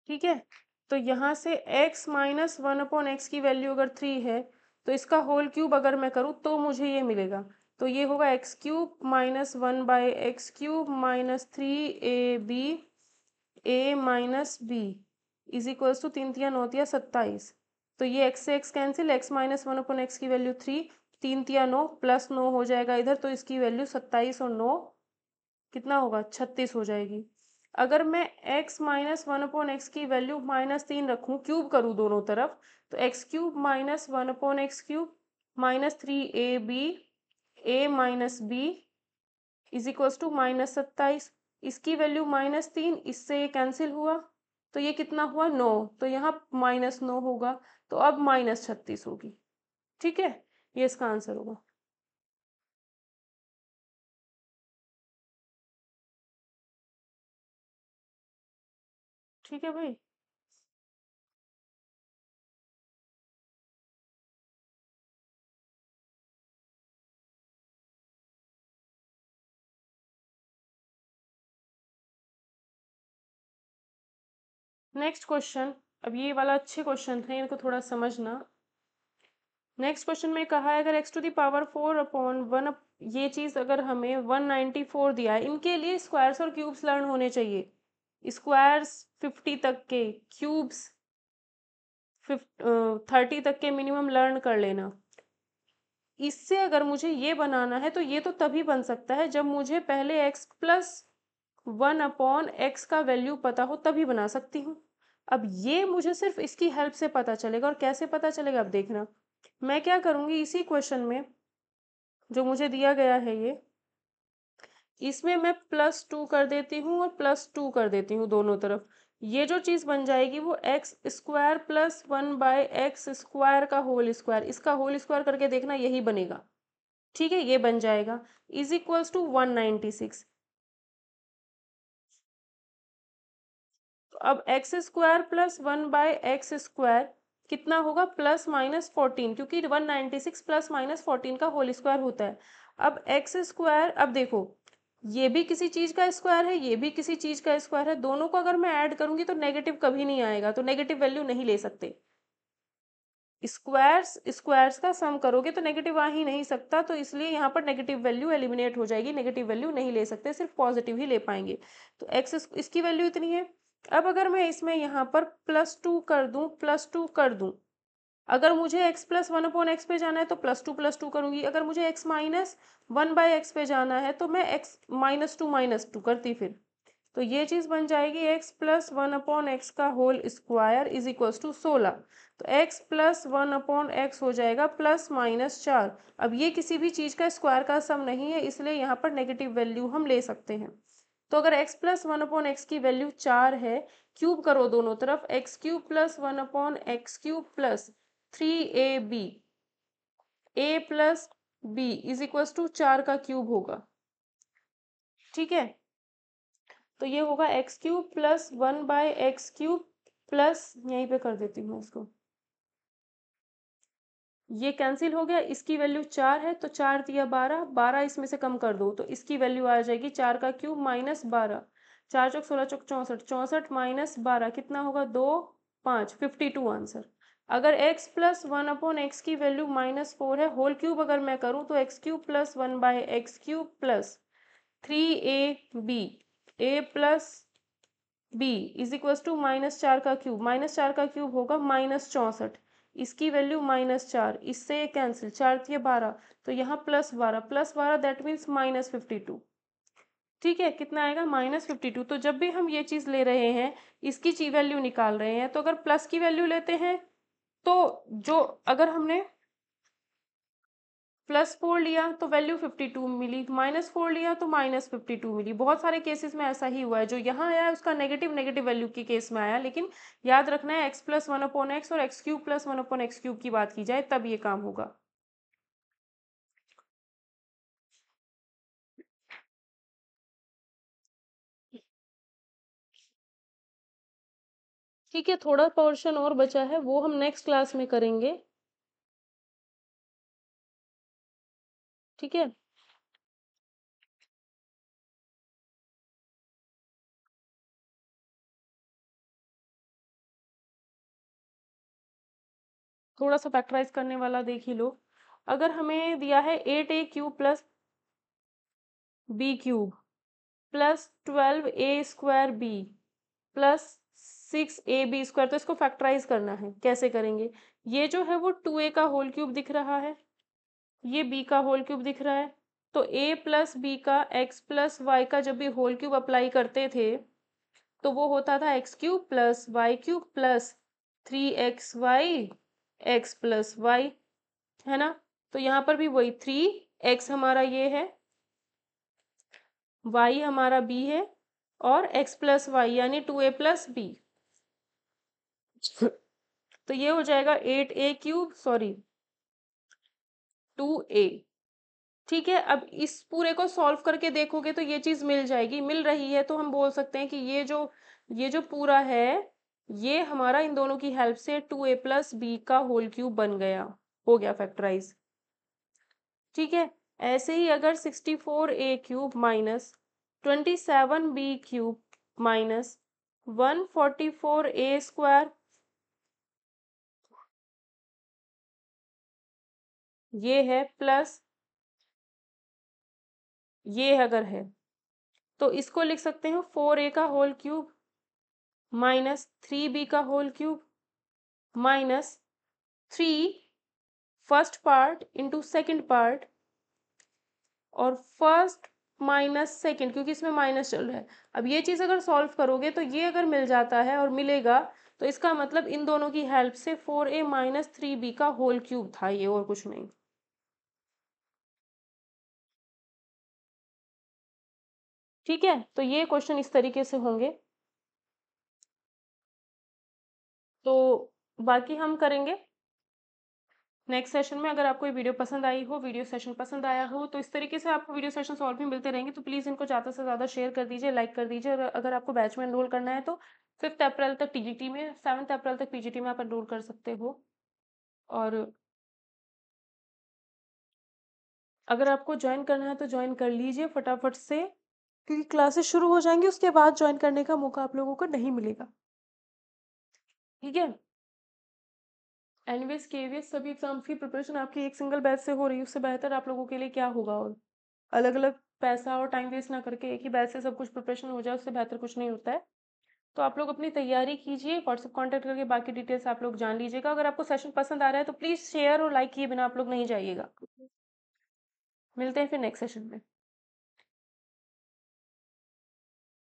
[SPEAKER 1] ठीक है। तो यहाँ से x minus one upon x की वैल्यू अगर 3 है, तो इसका होल क्यूब अगर मैं करूँ तो मुझे ये मिलेगा। तो ये होगा X cube minus one by X cube minus 3ab a minus B is equals to 3 × 3 = 9 = 27। तो ये एक्स से x cancel, x minus one upon x की वैल्यू 3, 3 × 9 +9 हो जाएगा इधर, तो इसकी वैल्यू 27 और 9 कितना होगा, 36 हो जाएगी। अगर मैं x minus one upon x की वैल्यू -3 रखूँ, क्यूब करूँ दोनों तरफ, तो X cube minus one upon x cube minus 3ab a minus B is equals to -27। इसकी वैल्यू -3, इससे ये कैंसिल हुआ, तो ये कितना हुआ, 9। तो यहाँ -9 होगा, तो अब -36 होगी। ठीक है, ये इसका आंसर होगा। ठीक है भाई। नेक्स्ट क्वेश्चन, अब ये वाला अच्छे क्वेश्चन थे, इनको थोड़ा समझना। नेक्स्ट क्वेश्चन में कहा है अगर x⁴/1 ये चीज़ अगर हमें 194 दिया है, इनके लिए स्क्वायर्स और क्यूब्स लर्न होने चाहिए। स्क्वायर्स 50 तक के, क्यूब्स 30 तक के मिनिमम लर्न कर लेना। इससे अगर मुझे ये बनाना है तो ये तो तभी बन सकता है जब मुझे पहले x+1 अपॉन एक्स का वैल्यू पता हो, तभी बना सकती हूँ। अब ये मुझे सिर्फ इसकी हेल्प से पता चलेगा, और कैसे पता चलेगा अब देखना। मैं क्या करूँगी, इसी क्वेश्चन में जो मुझे दिया गया है ये, इसमें मैं +2 कर देती हूँ और +2 कर देती हूँ दोनों तरफ। ये जो चीज़ बन जाएगी वो x² + 1/x² का होल स्क्वायर, इसका होल स्क्वायर करके देखना, यही बनेगा। ठीक है, ये बन जाएगा इज इक्वल्स टू 196। तो अब x² + 1/x² कितना होगा, ±14, क्योंकि 196 ±14 का होल स्क्वायर होता है। अब x², अब देखो, ये भी किसी चीज का स्क्वायर है, ये भी किसी चीज का स्क्वायर है, दोनों को अगर मैं ऐड करूंगी तो नेगेटिव कभी नहीं आएगा, तो नेगेटिव वैल्यू नहीं ले सकते। स्क्वायर्स स्क्वायर्स का सम करोगे तो नेगेटिव आ ही नहीं सकता, तो इसलिए यहाँ पर नेगेटिव वैल्यू एलिमिनेट हो जाएगी, नेगेटिव वैल्यू नहीं ले सकते, सिर्फ पॉजिटिव ही ले पाएंगे। तो एक्स इसकी वैल्यू इतनी है। अब अगर मैं इसमें यहाँ पर +2 कर दूं, +2 कर दूं, अगर मुझे x+1 अपॉन एक्स पे जाना है तो +2 करूंगी, अगर मुझे x-1/x पे जाना है तो मैं x -2 करती फिर। तो ये चीज़ बन जाएगी x+1 अपॉन एक्स का whole square is equals to 16। तो x+1 अपॉन एक्स हो जाएगा +-4। अब ये किसी भी चीज़ का स्क्वायर का सम नहीं है, इसलिए यहाँ पर नेगेटिव वैल्यू हम ले सकते हैं। तो अगर x+1 अपॉन एक्स की वैल्यू 4 है, क्यूब करो दोनों तरफ, x³ + 1 upon x³ plus 3ab a+b is equals to 4 का क्यूब होगा। ठीक है, तो ये होगा x³ + 1/x³ प्लस, यहीं पे कर देती हूँ इसको, ये कैंसिल हो गया, इसकी वैल्यू 4 है तो 4 × 12, 12 इसमें से कम कर दो तो इसकी वैल्यू आ जाएगी 4 का क्यूब -12। 4 चौक 16 चौक 64, 64 माइनस 12 कितना होगा, 2 5, 52 आंसर। अगर x प्लस 1/x की वैल्यू -4 है, होल क्यूब अगर मैं करूँ तो x³ plus 1/x³ plus 3ab a plus b is equal to -4 का क्यूब, -4 का क्यूब होगा -64, इसकी वैल्यू -4, इससे ये कैंसिल, 4 × 12, तो यहाँ +12 दैट मीन्स -52। ठीक है, कितना आएगा, -52। तो जब भी हम ये चीज़ ले रहे हैं, इसकी वैल्यू निकाल रहे हैं, तो अगर प्लस की वैल्यू लेते हैं तो जो, अगर हमने +4 लिया तो वैल्यू 52 मिली, -4 लिया तो -52 मिली। बहुत सारे केसेस में ऐसा ही हुआ है, जो यहाँ आया है उसका नेगेटिव वैल्यू के केस में आया, लेकिन याद रखना है x प्लस 1/x और x³ प्लस 1/x³ की बात की जाए तब ये काम होगा। ठीक है, थोड़ा पोर्शन और बचा है, वो हम नेक्स्ट क्लास में करेंगे। ठीक है, थोड़ा सा फैक्टराइज करने वाला देख ही लो। अगर हमें दिया है 8a³ plus b³ plus 12a² b plus 6ab², तो इसको फैक्टराइज करना है। कैसे करेंगे, ये जो है वो 2a का होल क्यूब दिख रहा है, ये b का होल क्यूब दिख रहा है, तो a प्लस b का x प्लस y का जब भी होल क्यूब अप्लाई करते थे तो वो होता था x³ plus y³ plus 3xy x plus y, है ना। तो यहाँ पर भी वही 3x हमारा ये है, y हमारा b है, और x प्लस y यानी 2a प्लस b, तो ये हो जाएगा 8a³ सॉरी 2a। ठीक है, अब इस पूरे को सॉल्व करके देखोगे तो ये चीज मिल जाएगी, मिल रही है, तो हम बोल सकते हैं कि ये जो पूरा है, ये हमारा इन दोनों की हेल्प से 2a प्लस b का होल क्यूब बन गया, हो गया फैक्टराइज। ठीक है, ऐसे ही अगर 64a³ minus 27b³ minus 144a², ये है प्लस ये अगर है तो इसको लिख सकते हैं 4a का होल क्यूब माइनस 3b का whole cube minus 3 first part into second part, और फर्स्ट माइनस सेकेंड, क्योंकि इसमें माइनस चल रहा है। अब ये चीज़ अगर सॉल्व करोगे तो ये अगर मिल जाता है और मिलेगा, तो इसका मतलब इन दोनों की हेल्प से 4a माइनस 3b का होल क्यूब था ये, और कुछ नहीं। ठीक है, तो ये क्वेश्चन इस तरीके से होंगे। तो बाकी हम करेंगे नेक्स्ट सेशन में। अगर आपको ये वीडियो पसंद आई हो, वीडियो सेशन पसंद आया हो, तो इस तरीके से आपको वीडियो सेशन और भी मिलते रहेंगे, तो प्लीज़ इनको ज़्यादा से ज़्यादा शेयर कर दीजिए, लाइक कर दीजिए। और अगर आपको बैच में एनरोल करना है तो 5 अप्रैल तक टीजीटी में, 7 अप्रैल तक पीजीटी में आप एनरोल कर सकते हो। और अगर आपको ज्वाइन करना है तो ज्वाइन कर लीजिए फटाफट से, क्योंकि क्लासेस शुरू हो जाएंगी, उसके बाद ज्वाइन करने का मौका आप लोगों को नहीं मिलेगा। ठीक है, एनीवेज केवीएस सभी एग्जाम्स की प्रिपरेशन आपकी एक सिंगल बैच से हो रही है, उससे बेहतर आप लोगों के लिए क्या होगा। और अलग अलग पैसा और टाइम वेस्ट ना करके एक ही बैच से सब कुछ प्रिपरेशन हो जाए, उससे बेहतर कुछ नहीं होता है। तो आप लोग अपनी तैयारी कीजिए, व्हाट्सएप कांटेक्ट करके बाकी डिटेल्स आप लोग जान लीजिएगा। अगर आपको सेशन पसंद आ रहा है तो प्लीज़ शेयर और लाइक किए बिना आप लोग नहीं जाइएगा। मिलते हैं फिर नेक्स्ट सेशन में।